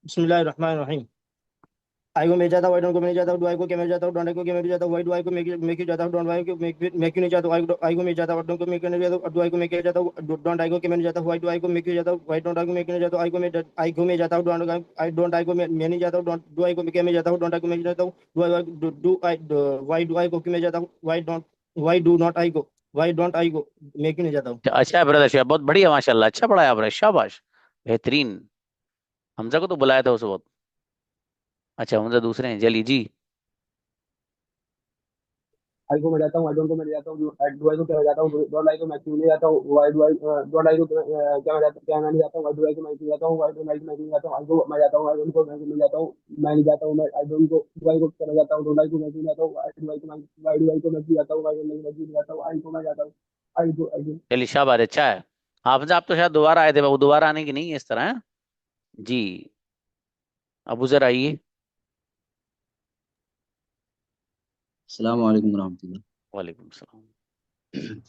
बिस्मिल्लाहिर्रहमानिर्रहीम। आई को मैं जाता हूँ, आई डोंट को मैं नहीं जाता हूँ, डू आई को क्या मैं जाता हूँ, डोंट आई को क्या मैं जाता हूँ, वाई डू आई को मैं क्यों जाता हूँ, डोंट आई को मैं क्यों नहीं जाता हूँ, आई को मैं जाता हूँ, डोंट को मैं क्यों नहीं जाता हूँ, डू आई को मैं क्या जाता हूँ, डोंट आई को क्या मैं नहीं जाता हूँ, वाई डू आई को मैं क्यों जाता हूँ, वाई डोंट आई को मैं क्यों नहीं जाता हूँ, आई को मैं जाता हूँ, डोंट आई को मैं नहीं जाता हूँ, डू आई को क्या मैं जाता हूँ, डोंट आई को मैं जाता हूँ, वाई डू आई को क्यों मैं जाता हूँ, वाई डू नॉट आई को, वाई डोंट आई को मैं क्यों नहीं जाता हूँ। अच्छा है ब्रदर शुएब, बहुत बढ़िया माशाल्लाह, अच्छा पढ़ाया आपने, शाबाश, बेहतरीन। हमजा को तो बुलाया था उस वक्त। अच्छा, हमजा दूसरे हैं, चलिए जी। आई को मैं जाता हूँ, आई डोंट को मैं नहीं जाता हूँ, डू आई को क्या मैं जाता हूँ, डोंट आई को मैं क्यों नहीं जाता हूँ, why do I don't I को क्या मैं जाता क्या मैं नहीं जाता हूँ, वाई डू आई को मैं क्यों जाता हूँ, वाई डोंट आई को मैं क्यों जाता हूँ, आई को मैं जाता हूँ, आई डोंट को मैं क्यों नहीं जाता हूँ, मैं नहीं जाता हूँ, मैं आई डोंट को डू आई को क्या मैं जाता हूँ, डोंट आई को मैं क्यों जाता हूँ, आई डू आई को मैं वाई डू आई को मैं क्यों जाता हूँ, वाई डोंट आई को मैं क्यों नहीं जाता हूँ, आई को मैं जाता हूँ, आई को चलिए शाबाश, अच्छा है। आप तो शायद दोबारा आए थे बाबू, दोबारा आने की नहीं है इस तरह है। जी, अबू जर आइए। अस्सलाम वालेकुम रहमतुल्लाह। वालेकुम सलाम।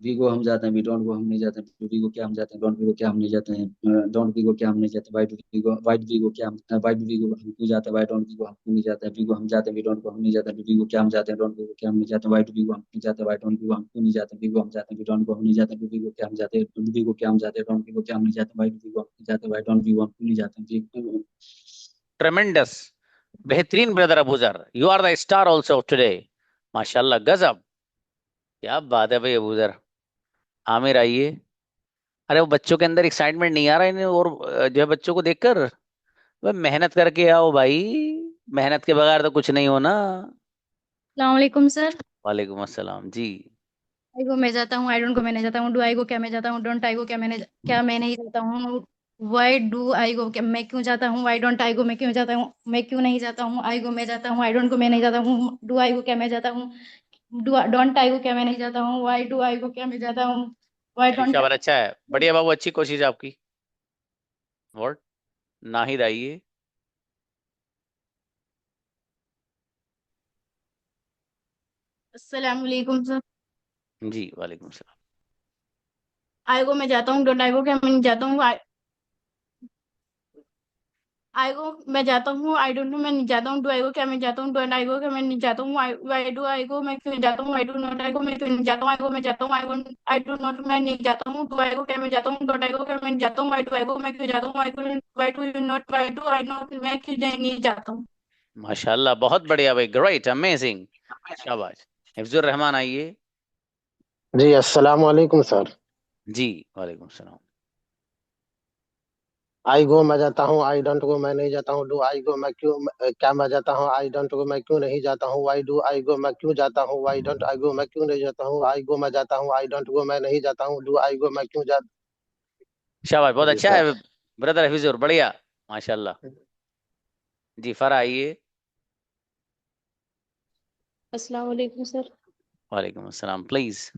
वी को हम जाते हैं, वी डोंट को हम नहीं जाते हैं, वी को क्या हम जाते हैं, डोंट वी को क्या हम नहीं जाते हैं, डोंट वी को क्या हम नहीं जाते, वाइट वी को क्या हम, वाइट वी को हम क्यों जाते हैं, वाइट डोंट वी को हम क्यों नहीं जाते हैं, वी को हम जाते हैं, वी डोंट को हम नहीं जाते हैं, वी को क्या हम जाते हैं, डोंट वी को क्या हम नहीं जाते, वाइट वी को हम क्यों जाते हैं, वाइट डोंट वी को हम क्यों नहीं जाते, वी को हम जाते हैं, वी डोंट को हम नहीं जाते, वी को क्या हम जाते हैं, वी को क्या हम जाते हैं, डोंट वी को क्या हम नहीं जाते, वाइट वी को हम क्यों जाते हैं, वाइट डोंट वी को हम क्यों नहीं जाते। ट्रेमेंडस, बेहतरीन brother Abu Zar, you are the star also today. माशाल्लाह, गजब, क्या बात है भाई अबू जर। आमिर आइए। अरे वो बच्चों के अंदर एक्साइटमेंट नहीं आ रहा इन्हें, और जो है बच्चों को देखकर, भाई मेहनत करके आओ भाई, मेहनत के बगैर तो कुछ नहीं होना। सलामकुम सर। वालेकुम अस्सलाम जी। आई को मैं जाता हूँ, आई डोंट को मैं नहीं जाता हूँ, डू आई को क्या मैं जाता हूँ, डोंट आई को क्या मैं नहीं जाता हूँ, वाई डू आई को क्या मैं क्यों जाता हूँ, वाई डोंट आई को मैं क्यों जाता हूँ, मैं क्यों नहीं जाता हूँ, आई को मैं जाता हूँ, आई डोंट को मैं नहीं जाता हूँ, डू आई को क्या मैं जाता हूँ, डोंट आई को क्या मैं नहीं जाता हूँ, वाई डू आई को क्या मैं जाता हूँ, वाई चलिए डोंट। शाबाश, अच्छा है, बढ़िया बाबू, अच्छी कोशिश है आपकी। वर्ड नाहिद आइए। अस्सलाम वालेकुम सर। जी वालेकुम सलाम। आई को मैं जाता हूँ, डोंट आई को क्या मैं नहीं जाता हूँ, आई को मैं जाता हूँ, आई डोंट नो मैं नहीं जाता हूँ, डू आई को क्या मैं जाता हूँ, डोंट आई को क्या मैं नहीं जाता हूँ, वाई डू आई को मैं क्यों जाता हूँ, आई डू नॉट आई को मैं क्यों नहीं जाता हूँ, आई को मैं जाता हूँ, आई डू नॉट मैं नहीं जाता हूँ, डू आई को क्या मैं जाता हूँ, डोंट आई को क्या मैं नहीं जाता हूँ, वाई डू आई को मैं क्यों जाता हूँ, why do you not, Y do I not मैं क्यों नहीं जाता हूँ। माशाल्लाह, बहुत बढ़िया भाई, ग्रेट, अमेजिंग, शाबाश। हिफ्जुर रहमान आइए। जी अस्सलाम वालेकुम सर। जी वालेकुम सलाम। आई गो मैं जाता हूँ, आई डोंट गो मैं नहीं जाता हूँ, डू आई गो मैं क्यों क्या मैं जाता हूँ, आई डोंट गो मैं क्यों नहीं जाता हूँ, वाई डू आई गो मैं क्यों जाता हूँ, वाई डोंट आई गो मैं क्यों नहीं जाता हूँ, आई गो मैं जाता हूँ, आई डोंट गो मैं नहीं जाता हूँ, डू आई गो मैं क्यों जाता। शाबाश, बहुत जी अच्छा सर। है ब्रदर हिफ्जुर, बढ़िया, माशाल्लाह। जी फरा आइए। अस्सलाम वालेकुम सर। वालेकुम अस्सलाम, प्लीज।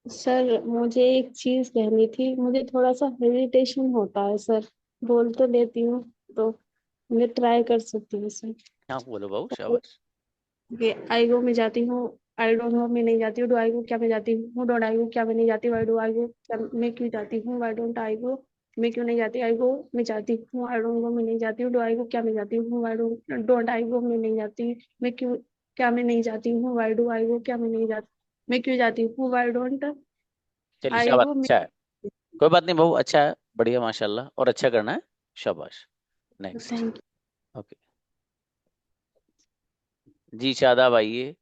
सर मुझे एक चीज कहनी थी, मुझे थोड़ा सा हेजिटेशन होता है सर, बोल तो लेती हूँ तो मैं ट्राई कर सकती हूँ सर। हाँ बोलो बाबू, शाबाश। ये आई गो में जाती हूँ, आई डोंट नो मैं नहीं जाती हूँ, डू आई गो क्या मैं जाती हूँ, डोंट आई गो क्या मैं नहीं जाती, वाई डू आई गो क्या मैं क्यों जाती हूँ, वाई डोंट आई गो मैं क्यों नहीं जाती, आई गो मैं जाती हूँ, आई डोंट गो मैं नहीं जाती हूँ, डू आई गो क्या मैं जाती हूँ, वाई डोंट आई गो मैं नहीं जाती, मैं क्यों क्या मैं नहीं जाती हूँ, वाई डू आई गो क्या मैं नहीं जाती, मैं क्यों जाती हूँ, वाई डोंट चलिए आई शाबाश, गो मैं। अच्छा है, कोई बात नहीं बाबू, अच्छा है, बढ़िया माशाल्लाह, और अच्छा करना है, शाबाश। नेक्स्ट। थैंक ओके, जी शादाब आइए।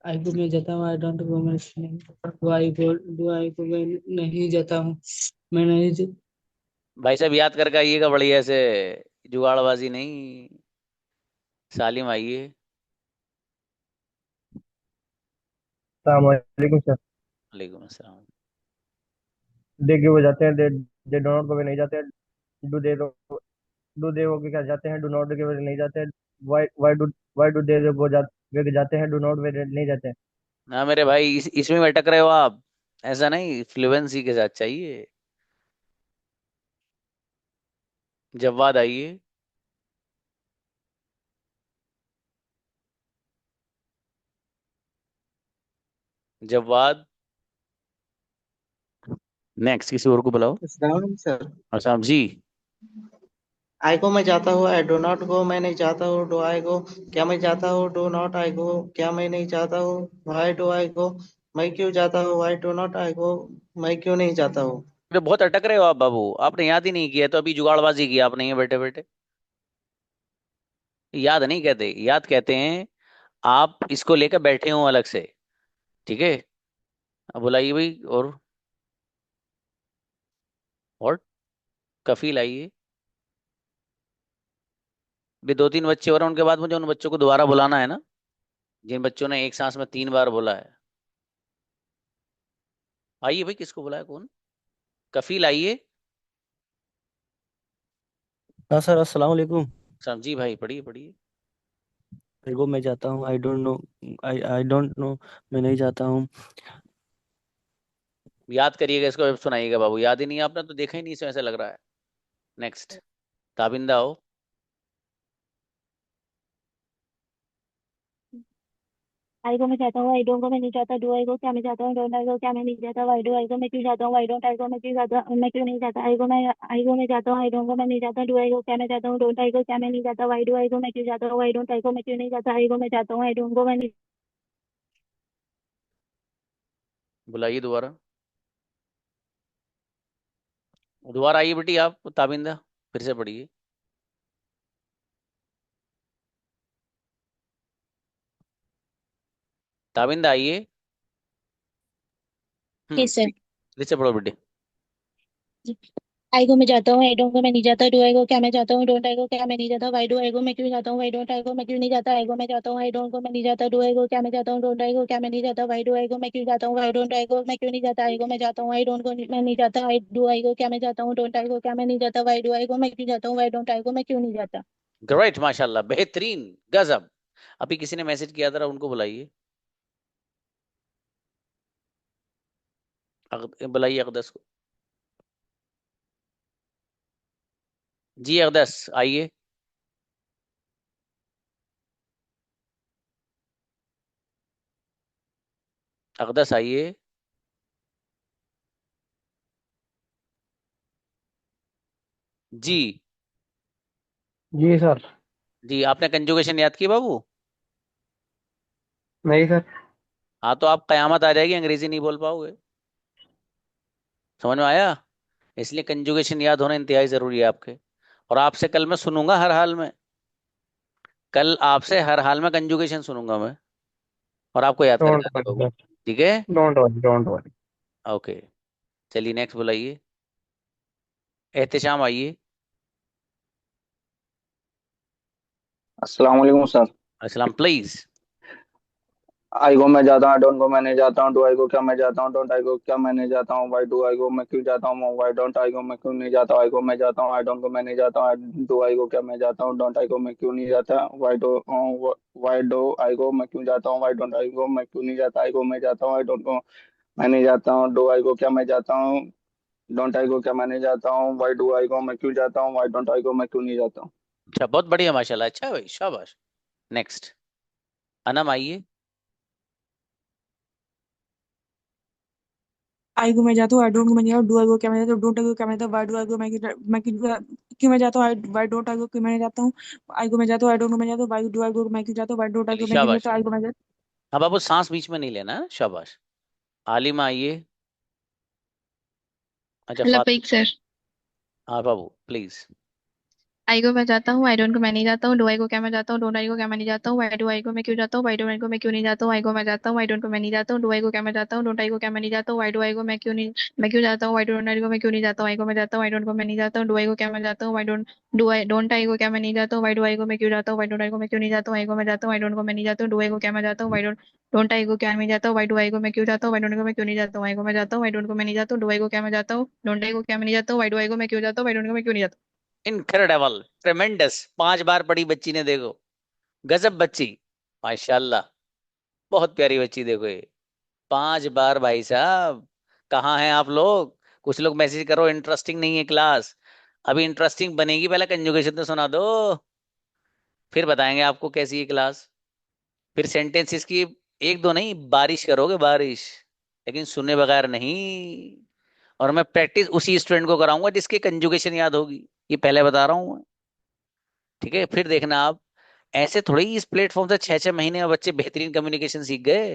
आई को मैं जाता हूँ, आई डोंट गो मैं डू आई को मैं नहीं जाता हूँ, मैं नहीं भाई साहब याद करके आइएगा बढ़िया से, जुगाड़बाजी नहीं। सालिम आइए। अस्सलाम सर। वालेकुम अस्सलाम। दे के वो जाते हैं, दे डोंट को वे नहीं जाते, डू दे डू दे वो के क्या जाते हैं, डू नॉट के वे नहीं जाते, वाई वाई डू दे वो वे जाते हैं, डू नॉट वे नहीं जाते। ना मेरे भाई, इसमें भी अटक रहे हो आप, ऐसा नहीं, फ्लुएंसी के साथ चाहिए। जवाद आइए। जवाद। नेक्स्ट किसी और को बुलाओ। अस्सलाम सर। असम जी। आई को मैं जाता हूँ, आई डो नॉट गो मैं नहीं जाता हूँ, डो आई गो क्या मैं जाता हूँ, डो नॉट आई गो क्या मैं नहीं जाता हूँ, वाई डो आई गो मैं क्यों जाता हूँ, Y do not I go मैं क्यों नहीं जाता हूँ। अरे बहुत अटक रहे हो आप बाबू, आपने याद ही नहीं किया, तो अभी जुगाड़बाजी किया आपने ये बैठे बैठे। याद नहीं कहते, याद कहते हैं आप इसको लेकर बैठे हो अलग से। ठीक है, अब बुलाइए भाई, और कफील आइए। भी 2-3 बच्चे हो रहे हैं, उनके बाद मुझे उन बच्चों को दोबारा बुलाना है ना, जिन बच्चों ने एक सांस में 3 बार बोला है। आइए भाई, किसको बुलाया, कौन? कफील आइए। हाँ सर, अस्सलाम वालेकुम। सर जी भाई, पढ़िए पढ़िए। देखो मैं जाता हूँ, I don't know, I don't know, मैं नहीं जाता हूँ। याद करिएगा इसको, सुनाइएगा बाबू, याद ही नहीं है आपने तो देखा ही नहीं, इसमें ऐसा लग रहा है। नेक्स्ट। ताबिंदा हो। आई को मैं चाहता हूँ, आई डोंट को मैं नहीं चाहता, डू आई को क्या मैं चाहता हूँ, डोंट आई को क्या मैं नहीं चाहता, वाई डू आई को मैं क्यों चाहता हूँ, वाई डोंट आई को मैं क्यों चाहता, मैं क्यों नहीं चाहता, आई को मैं चाहता हूँ, आई डोंट को मैं नहीं चाहता, डू आई को क्या मैं चाहता हूँ, डोंट आई को क्या मैं नहीं चाहता, वाई डू आई को मैं क्यों चाहता हूँ, वाई डोंट आई को मैं क्यों नहीं चाहता, आई को मैं चाहता हूँ, आई डोंट को मैं नहीं। बुलाइए दोबारा। दोबारा आइए बेटी आप, ताबिंदा, फिर से पढ़िए। ताबिंदा आइए। जी सर। फिर से पढ़ो बेटी। आई को मैं चाहता हूँ, आई डोंट को मैं नहीं चाहता, डू आई को क्या मैं चाहता हूँ, डोंट आई को क्या मैं नहीं चाहता, वाई डू आई को मैं क्यों चाहता हूँ, वाई डोंट आई को मैं क्यों नहीं चाहता, आई को मैं चाहता हूँ, आई डोंट को मैं नहीं चाहता, डू आई को क्या मैं चाहता हूँ, डोंट आई को क्या मैं नहीं चाहता, वाई डू आई को मैं क्यों चाहता हूँ, वाई डोंट आई को मैं क्यों नहीं चाहता, आई को मैं चाहता हूँ, आई डोंट को मैं नहीं चाहता, आई डू आई को क्या मैं चाहता हूँ, डोंट आई को क्या मैं नहीं चाहता, वाई डू आई को मैं क्यों चाहता हूँ, वाई डोंट आई को मैं क्यों नहीं चाहता। ग्रेट, माशाल्लाह, बेहतरीन, गजब। अभी किसी ने मैसेज किया था, उनको बुलाइए। बुलाइए अकदस को। जी अकदस आइए। अकदस आइए। जी। जी सर। जी, आपने कंजुगेशन याद की बाबू? नहीं सर। हाँ, तो आप कयामत आ जाएगी, अंग्रेजी नहीं बोल पाओगे। समझ में आया? इसलिए कंजुगेशन याद होना इंतहाई जरूरी है आपके। और आपसे कल मैं सुनूंगा हर हाल में, कल आपसे हर हाल में कंजुगेशन सुनूंगा मैं, और आपको याद करके डोंट आनी वरी होगी। सर। ठीक है। Don't worry, don't worry. Okay. चलिए नेक्स्ट बुलाइए। एहतशाम आइए। अस्सलाम वालेकुम सर। अस्सलाम प्लीज। आई को मैं जाता हूँ, आई डोंट को मैं नहीं जाता हूँ, डू आई को क्या मैं जाता हूँ, डोंट आई को क्या मैं नहीं जाता हूँ, वाई डू आई को मैं क्यों जाता हूँ, वाई डोंट आई को मैं क्यों नहीं जाता, आई को मैं जाता हूँ, आई डोंट को मैं नहीं जाता हूँ, डू आई को क्या मैं जाता हूँ, डोंट आई को मैं क्यों नहीं जाता, वाई डू आई को मैं क्यों जाता हूँ, वाई डोंट आई को मैं क्यों नहीं जाता, आई को मैं जाता हूँ, आई डोंट को मैं नहीं जाता हूँ, डू आई को क्या मैं जाता हूँ, डोंट आई को क्या मैं नहीं जाता हूँ, वाई डू आई को मैं क्यों जाता हूँ, वाई डोंट आई को मैं क्यों नहीं जाता हूँ। अच्छा, बहुत बढ़िया, माशाल्लाह, अच्छा भाई, शाबाश। नेक्स्ट। अनम आइए। आई को मैं जाता हूँ, आई डोंट को मैं नहीं जाता, डू आई को क्या मैं जाता हूँ, डोंट आई को क्या मैं जाता हूँ, वाई डू आई को मैं क्यों मैं जाता हूँ, वाई डोंट आई को क्यों मैं जाता हूँ, आई को मैं जाता हूँ, आई डोंट को मैं जाता हूँ, वाई डू आई को मैं क्यों जाता हूँ, वाई डोंट आई चलिए को मैं क्यों शाबाश। जाता हूँ, आई को मैं जाता हाँ बाबू, सांस बीच में नहीं लेना है, शाबाश। आलिमा आइए। अच्छा, लबैक सर। हाँ बाबू प्लीज। आई को मैं जाता हूँ, आई डोंट को मैं नहीं जाता हूँ, डू आई को क्या मैं जाता हूँ, डोंट आई को क्या मैं नहीं जाता हूँ, वाई डू आई को मैं क्यों जाता हूँ, वाई डोंट आई को मैं क्यों नहीं जाता हूँ, आई को मैं जाता हूँ, आई डोंट को मैं नहीं जाता हूँ, डू आई को क्या मैं जाता हूँ, डोंट आई को क्या मैं नहीं जाता हूँ, वाई डू आई को मैं क्यों नहीं, मैं क्यों जाता हूँ, वाई डोंट आई को मैं क्यों नहीं जाता हूँ, आई को मैं जाता हूँ, आई डोंट को मैं नहीं जाता हूँ, डू आई को क्या मैं जाता हूँ, वाई डोंट आई को क्या मैं नहीं जाता हूँ, वाई डू आई को मैं क्यों जाता हूँ, वाई डोंट आई को मैं क्यों नहीं जाता हूँ, आई को मैं जाता हूँ, आई डोंट को मैं नहीं जाता हूँ, डू आई को क्या मैं जाता हूँ, वाई डोंट आई को क्या मैं जाता हूँ, वाई डू आई को मैं क्यों जाता हूँ, वाई डोंट को मैं क्यों नहीं जाता हूँ, आई को मैं जाता हूँ, आई डोंट को मैं नहीं जाता हूँ, डू आई को क्या मैं जाता हूँ, डोंट आई को क्या मैं नहीं जाता हूँ, वाई डू आई को मैं क्यों जाता हूँ, वाई डोंट को मैं क्यों नहीं जाता। इनक्रेडिबल, ट्रेमेंडस, 5 बार पढ़ी बच्ची ने, देखो, गजब बच्ची, माशाल्लाह, बहुत प्यारी बच्ची, देखो ये 5 बार, भाई साहब, कहाँ हैं आप लोग? कुछ लोग मैसेज करो, इंटरेस्टिंग नहीं है क्लास, अभी इंटरेस्टिंग बनेगी, पहले कंजुगेशन तो सुना दो, फिर बताएंगे आपको कैसी है क्लास। फिर सेंटेंसेस की एक दो नहीं, बारिश करोगे, बारिश, लेकिन सुने बगैर नहीं। और मैं प्रैक्टिस उसी स्टूडेंट को कराऊंगा जिसकी कंजुगेशन याद होगी, ये पहले बता रहा हूँ मैं। ठीक है, फिर देखना आप, ऐसे थोड़ी इस प्लेटफॉर्म से 6-6 महीने में बच्चे बेहतरीन कम्युनिकेशन सीख गए।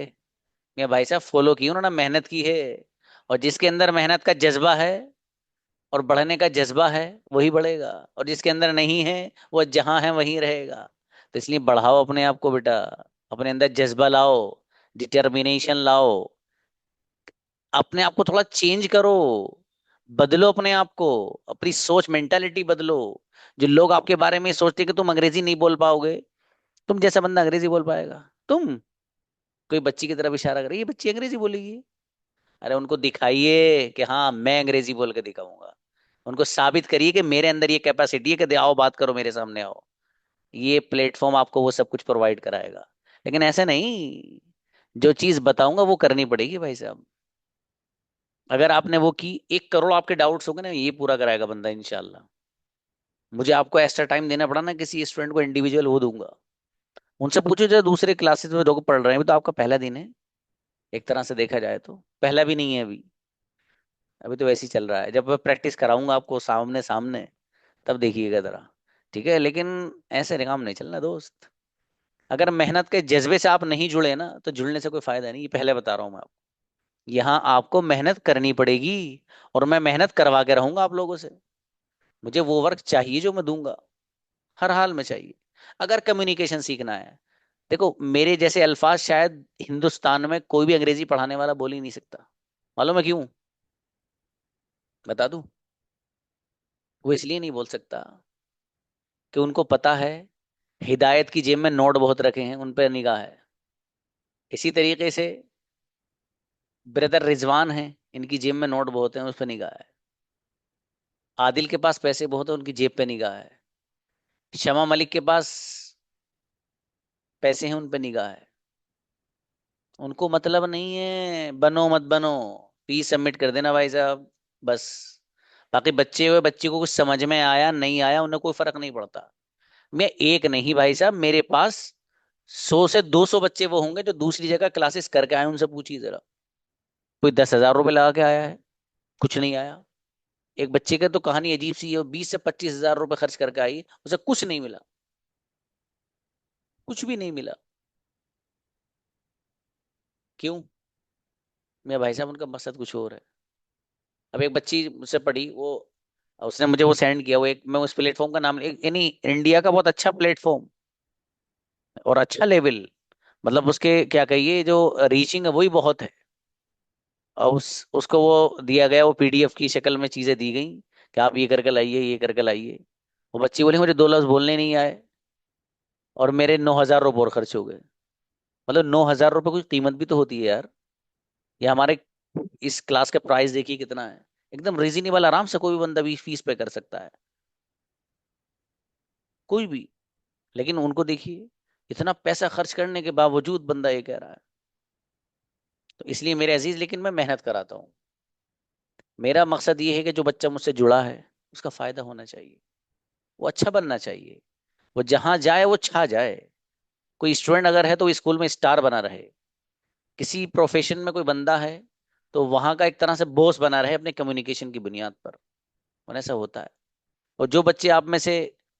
मेरे भाई साहब फॉलो की, उन्होंने मेहनत की है, और जिसके अंदर मेहनत का जज्बा है और बढ़ने का जज्बा है, वही बढ़ेगा, और जिसके अंदर नहीं है, वो जहां है वहीं रहेगा। तो इसलिए बढ़ाओ अपने आप को बेटा, अपने अंदर जज्बा लाओ, डिटर्मिनेशन लाओ, अपने आप को थोड़ा चेंज करो। बदलो अपने आप को, अपनी सोच मेंटालिटी बदलो। जो लोग आपके बारे में सोचते हैं कि तुम अंग्रेजी नहीं बोल पाओगे, तुम जैसा बंदा अंग्रेजी बोल पाएगा? तुम कोई बच्ची की तरफ इशारा कर रही है, ये बच्ची अंग्रेजी बोलेगी? अरे उनको दिखाइए कि हाँ मैं अंग्रेजी बोल के दिखाऊंगा। उनको साबित करिए कि मेरे अंदर ये कैपेसिटी है कि आओ बात करो मेरे सामने आओ। ये प्लेटफॉर्म आपको वो सब कुछ प्रोवाइड कराएगा। लेकिन ऐसा नहीं, जो चीज बताऊंगा वो करनी पड़ेगी भाई साहब। अगर आपने वो की, 1 करोड़ आपके डाउट्स होंगे ना, ये पूरा कराएगा बंदा इंशाल्लाह। मुझे आपको एक्स्ट्रा टाइम देना पड़ा ना, किसी स्टूडेंट को इंडिविजुअल वो दूंगा। उनसे पूछो जो दूसरे क्लासेस में लोग पढ़ रहे हैं, अभी तो आपका पहला दिन है, एक तरह से देखा जाए तो पहला भी नहीं है अभी। अभी तो वैसे ही चल रहा है। जब मैं प्रैक्टिस कराऊंगा आपको सामने सामने, तब देखिएगा जरा। ठीक है, लेकिन ऐसे काम नहीं चलना दोस्त। अगर मेहनत के जज्बे से आप नहीं जुड़े ना, तो जुड़ने से कोई फायदा नहीं, ये पहले बता रहा हूं मैं आपको। यहाँ आपको मेहनत करनी पड़ेगी, और मैं मेहनत करवा के रहूंगा आप लोगों से। मुझे वो वर्क चाहिए जो मैं दूंगा, हर हाल में चाहिए। अगर कम्युनिकेशन सीखना है, देखो मेरे जैसे अल्फाज शायद हिंदुस्तान में कोई भी अंग्रेजी पढ़ाने वाला बोल ही नहीं सकता। मालूम है क्यों? बता दूं? वो इसलिए नहीं बोल सकता कि उनको पता है हिदायत की जेब में नोट बहुत रखे हैं, उन पर निगाह है। इसी तरीके से ब्रदर रिजवान हैं, इनकी जेब में नोट बहुत हैं, उस पर निगाह है। आदिल के पास पैसे बहुत है, उनकी जेब पे निगाह है। शमा मलिक के पास पैसे हैं, उन पे निगाह है। उनको मतलब नहीं है बनो मत बनो, फीस सबमिट कर देना भाई साहब, बस। बाकी बच्चे हुए, बच्चे को कुछ समझ में आया नहीं आया, उन्हें कोई फर्क नहीं पड़ता। मैं एक नहीं भाई साहब, मेरे पास 100 से 200 बच्चे वो होंगे जो दूसरी जगह क्लासेस करके आए, उनसे पूछिए जरा। कोई 10,000 रुपये लगा के आया है? कुछ नहीं आया। एक बच्चे का तो कहानी अजीब सी है, 20 से 25 हजार रुपये खर्च करके आई, उसे कुछ नहीं मिला, कुछ भी नहीं मिला। क्यों? मैं भाई साहब उनका मकसद कुछ और है। अब एक बच्ची मुझसे पढ़ी, वो उसने मुझे वो सेंड किया, वो एक, मैं उस प्लेटफॉर्म का नाम यानी इंडिया का बहुत अच्छा प्लेटफॉर्म और अच्छा लेवल, मतलब उसके क्या कहिए, जो रीचिंग है वही बहुत है। और उसको वो दिया गया, वो पीडीएफ की शक्ल में चीजें दी गई कि आप ये करके लाइए, ये करके लाइए। वो बच्ची बोली मुझे 2 लफ्ज बोलने नहीं आए, और मेरे 9,000 रुपये और खर्च हो गए। मतलब 9,000 रुपये कुछ कीमत भी तो होती है यार। ये हमारे इस क्लास का प्राइस देखिए कितना है, एकदम रीजनेबल, आराम से कोई भी बंदा भी फीस पे कर सकता है, कोई भी। लेकिन उनको देखिए, इतना पैसा खर्च करने के बावजूद बंदा ये कह रहा है। तो इसलिए मेरे अजीज, लेकिन मैं मेहनत कराता हूँ। मेरा मकसद ये है कि जो बच्चा मुझसे जुड़ा है उसका फायदा होना चाहिए, वो अच्छा बनना चाहिए, वो जहां जाए वो छा जाए। कोई स्टूडेंट अगर है तो स्कूल में स्टार बना रहे। किसी प्रोफेशन में कोई बंदा है तो वहां का एक तरह से बॉस बना रहे अपने कम्युनिकेशन की बुनियाद पर। और ऐसा होता है। और जो बच्चे आप में से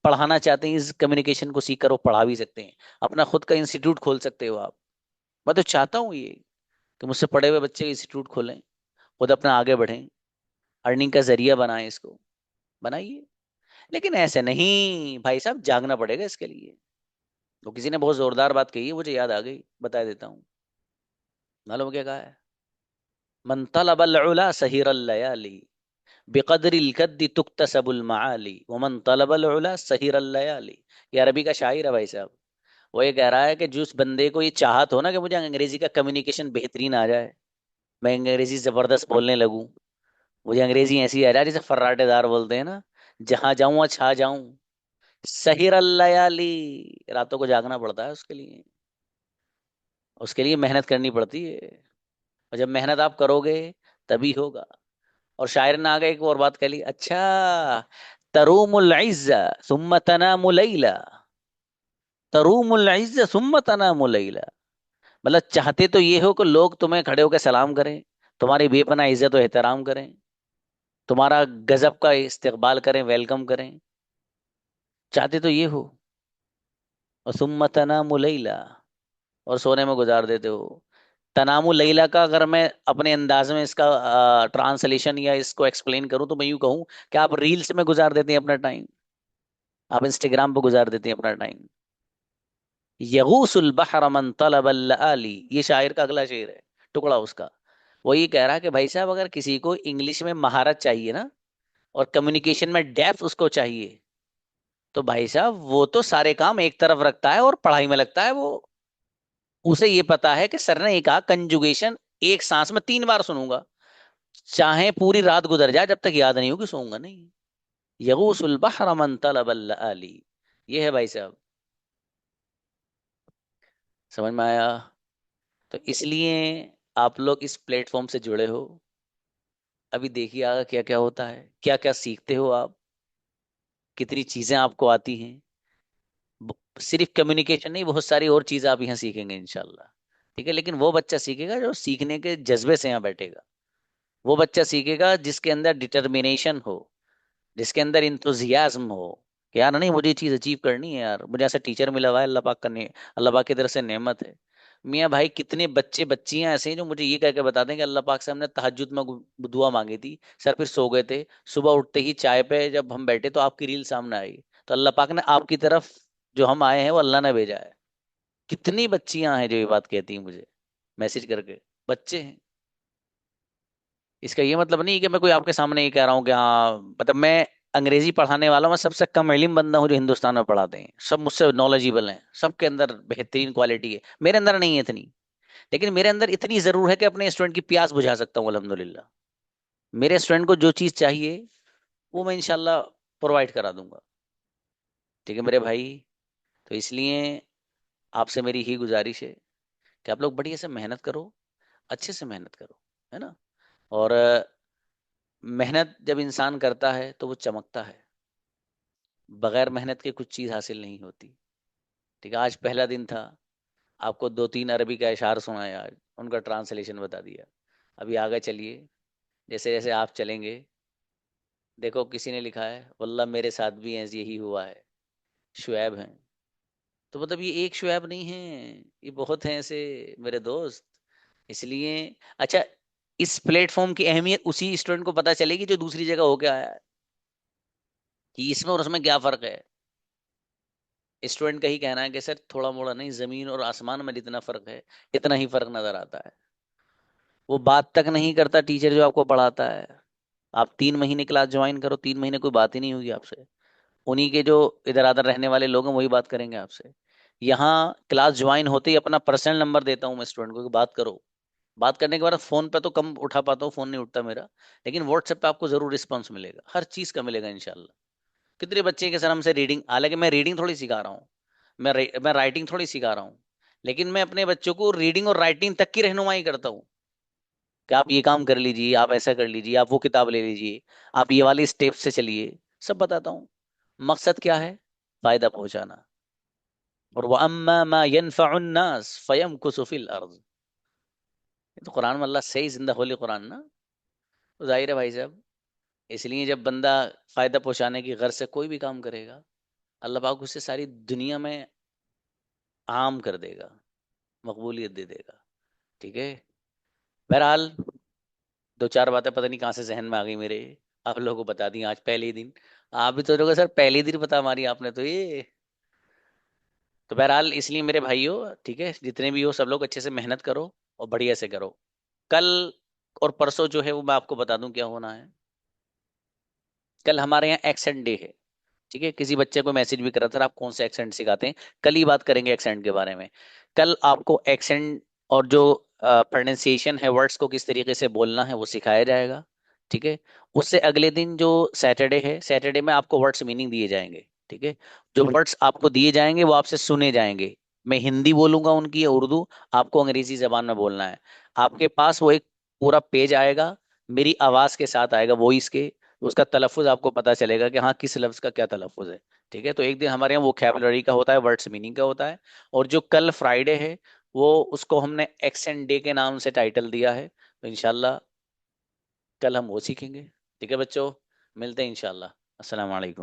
पढ़ाना चाहते हैं, इस कम्युनिकेशन को सीख कर वो पढ़ा भी सकते हैं। अपना खुद का इंस्टीट्यूट खोल सकते हो आप। मैं तो चाहता हूँ ये, कि मुझसे पढ़े हुए बच्चे इंस्टीट्यूट खोलें, खुद अपना आगे बढ़ें, अर्निंग का जरिया बनाएं, इसको बनाइए। लेकिन ऐसे नहीं भाई साहब, जागना पड़ेगा इसके लिए। तो किसी ने बहुत जोरदार बात कही है, मुझे याद आ गई, बता देता हूँ। मालूम क्या कहा है? मन तलबल उला सहिरल लयाली, बिकदरिल कद्दी तुक्तसबुल माली, वमन तलबल उला सहिरल लयाली। ये अरबी का शायर है भाई साहब। वो ये कह रहा है कि जिस बंदे को ये चाहत हो ना कि मुझे अंग्रेजी का कम्युनिकेशन बेहतरीन आ जाए, मैं अंग्रेजी जबरदस्त बोलने लगूं, मुझे अंग्रेजी ऐसी आ जाए जैसे फर्राटेदार बोलते हैं ना, जहां जाऊं वहां छा जाऊं, सहिरल लयाली, रातों को जागना पड़ता है उसके लिए। उसके लिए मेहनत करनी पड़ती है, और जब मेहनत आप करोगे तभी होगा। और शायर ने आगे एक और बात कह ली, अच्छा, तरूमुल इज्जा सुम्मा तनामु लैला, तरूमुल इज्जा सुम्मा तनामु लैला। मतलब चाहते तो ये हो कि लोग तुम्हें खड़े होकर सलाम करें, तुम्हारी बेपनाह इज्जत और एहतराम करें, तुम्हारा गजब का इस्तकबाल करें, वेलकम करें। चाहते तो ये हो, और सुम्मा तनामु लैला, और सोने में गुजार देते हो। तनामु लैला का अगर मैं अपने अंदाज में इसका ट्रांसलेशन या इसको एक्सप्लेन करूं, तो मैं यूं कहूं कि आप रील्स में गुजार देते हैं अपना टाइम, आप इंस्टाग्राम पर गुजार देते हैं अपना टाइम। यगूसुल बहर मन तलबल आली, ये शायर का अगला शेर है, टुकड़ा उसका। वो ये कह रहा है कि भाई साहब अगर किसी को इंग्लिश में महारत चाहिए ना और कम्युनिकेशन में डेप्थ उसको चाहिए, तो भाई साहब वो तो सारे काम एक तरफ रखता है और पढ़ाई में लगता है। वो उसे ये पता है कि सर ने ये कहा कंजुगेशन एक सांस में 3 बार सुनूंगा, चाहे पूरी रात गुजर जाए, जब तक याद नहीं होगी सोऊंगा नहीं। यगूसुल बहर मन तलबल आली, ये है भाई साहब। समझ में आया? तो इसलिए आप लोग इस प्लेटफॉर्म से जुड़े हो, अभी देखिए आगे क्या क्या होता है, क्या क्या सीखते हो आप, कितनी चीजें आपको आती हैं। सिर्फ कम्युनिकेशन नहीं, बहुत सारी और चीजें आप यहाँ सीखेंगे इंशाल्लाह। ठीक है, लेकिन वो बच्चा सीखेगा जो सीखने के जज्बे से यहाँ बैठेगा। वो बच्चा सीखेगा जिसके अंदर डिटर्मिनेशन हो, जिसके अंदर इंथुजियाज्म हो कि यार नहीं मुझे ये चीज अचीव करनी है, यार मुझे ऐसा टीचर मिला हुआ है, अल्लाह पाक का अल्लाह पाक की तरफ से नेमत है। मियाँ भाई कितने बच्चे बच्चियां ऐसे हैं जो मुझे ये कह के बताते हैं कि अल्लाह पाक से हमने तहज्जुद में दुआ मांगी थी सर, फिर सो गए थे, सुबह उठते ही चाय पे जब हम बैठे तो आपकी रील सामने आई, तो अल्लाह पाक ने आपकी तरफ जो हम आए हैं वो अल्लाह ने भेजा है। कितनी बच्चियां हैं जो ये बात कहती हैं मुझे मैसेज करके, बच्चे हैं। इसका ये मतलब नहीं कि मैं कोई आपके सामने ये कह रहा हूँ कि हाँ, मतलब मैं अंग्रेजी पढ़ाने वाला मैं सबसे कम इल्म बंदा हूँ जो हिंदुस्तान में पढ़ाते हैं, सब मुझसे नॉलेजेबल हैं, सबके अंदर बेहतरीन क्वालिटी है, मेरे अंदर नहीं है इतनी। लेकिन मेरे अंदर इतनी जरूर है कि अपने स्टूडेंट की प्यास बुझा सकता हूँ अल्हम्दुलिल्लाह। मेरे स्टूडेंट को जो चीज चाहिए वो मैं इंशाल्लाह प्रोवाइड करा दूंगा। ठीक है मेरे भाई, तो इसलिए आपसे मेरी ही गुजारिश है कि आप लोग बढ़िया से मेहनत करो, अच्छे से मेहनत करो, है ना। और मेहनत जब इंसान करता है तो वो चमकता है, बगैर मेहनत के कुछ चीज हासिल नहीं होती। ठीक है, आज पहला दिन था, आपको 2-3 अरबी का इशार सुनाया, आज उनका ट्रांसलेशन बता दिया। अभी आगे चलिए, जैसे जैसे आप चलेंगे, देखो किसी ने लिखा है वल्लाह मेरे साथ भी ऐसे यही हुआ है, शुएब हैं। तो मतलब ये एक शुएब नहीं है, ये बहुत हैं ऐसे मेरे दोस्त। इसलिए अच्छा, इस प्लेटफॉर्म की अहमियत उसी स्टूडेंट को पता चलेगी जो दूसरी जगह होके आया है, कि इसमें और उसमें क्या फर्क है। स्टूडेंट का ही कहना है कि सर थोड़ा मोड़ा नहीं, जमीन और आसमान में जितना फर्क है इतना ही फर्क नजर आता है। वो बात तक नहीं करता टीचर जो आपको पढ़ाता है। आप 3 महीने क्लास ज्वाइन करो, 3 महीने कोई बात ही नहीं होगी आपसे। उन्हीं के जो इधर उधर रहने वाले लोग हैं वही बात करेंगे आपसे। यहाँ क्लास ज्वाइन होते ही अपना पर्सनल नंबर देता हूँ मैं स्टूडेंट को कि बात करो। बात करने के बाद फोन पे तो कम उठा पाता हूँ, फोन नहीं उठता मेरा, लेकिन व्हाट्सएप पे आपको जरूर रिस्पॉन्स मिलेगा, हर चीज का मिलेगा इंशाल्लाह। कितने बच्चे के सर हमसे रीडिंग, हालांकि मैं रीडिंग थोड़ी सिखा रहा हूँ, मैं राइटिंग थोड़ी सिखा रहा हूँ, लेकिन मैं अपने बच्चों को रीडिंग और राइटिंग तक की रहनुमाई करता हूँ कि आप ये काम कर लीजिए, आप ऐसा कर लीजिए, आप वो किताब ले लीजिए, आप ये वाली स्टेप से चलिए, सब बताता हूँ। मकसद क्या है? फायदा पहुंचाना। और वह अम्मा मा यनफउन्नास फयमकुसु फिल अर्ज, ये तो कुरान में अल्लाह सही जिंदा होली कुरान ना। तो जाहिर है भाई साहब, इसलिए जब बंदा फायदा पहुंचाने की गर्ज से कोई भी काम करेगा, अल्लाह पाक उसे सारी दुनिया में आम कर देगा, मकबूलियत दे देगा। ठीक है, बहरहाल 2-4 बातें पता नहीं कहाँ से जहन में आ गई मेरे, आप लोगों को बता दी आज पहले ही दिन। आप भी तो लोग सर पहले ही दिन बता मारी आपने तो ये। तो बहरहाल इसलिए मेरे भाइयों, ठीक है, जितने भी हो सब लोग अच्छे से मेहनत करो और बढ़िया से करो। कल और परसों जो है वो मैं आपको बता दूं क्या होना है। कल हमारे यहाँ एक्सेंट डे है। ठीक है, किसी बच्चे को मैसेज भी करा था आप कौन से एक्सेंट सिखाते हैं, कल ही बात करेंगे एक्सेंट के बारे में। कल आपको एक्सेंट और जो प्रोनाउंसिएशन है, वर्ड्स को किस तरीके से बोलना है वो सिखाया जाएगा। ठीक है, उससे अगले दिन जो सैटरडे है, सैटरडे में आपको वर्ड्स मीनिंग दिए जाएंगे। ठीक है, जो वर्ड्स आपको दिए जाएंगे वो आपसे सुने जाएंगे, मैं हिंदी बोलूंगा उनकी या उर्दू, आपको अंग्रेजी जबान में बोलना है। आपके पास वो एक पूरा पेज आएगा, मेरी आवाज के साथ आएगा, वॉइस के, उसका तलफ़ुज़ आपको पता चलेगा कि हाँ किस लफ्ज़ का क्या तलफ़ुज़ है। ठीक है, तो एक दिन हमारे यहाँ वोकैबुलरी का होता है, वर्ड्स मीनिंग का होता है। और जो कल फ्राइडे है वो उसको हमने एक्सेंट डे के नाम से टाइटल दिया है, तो इंशाल्लाह कल हम वो सीखेंगे। ठीक है बच्चों, मिलते हैं इंशाल्लाह। अस्सलाम वालेकुम।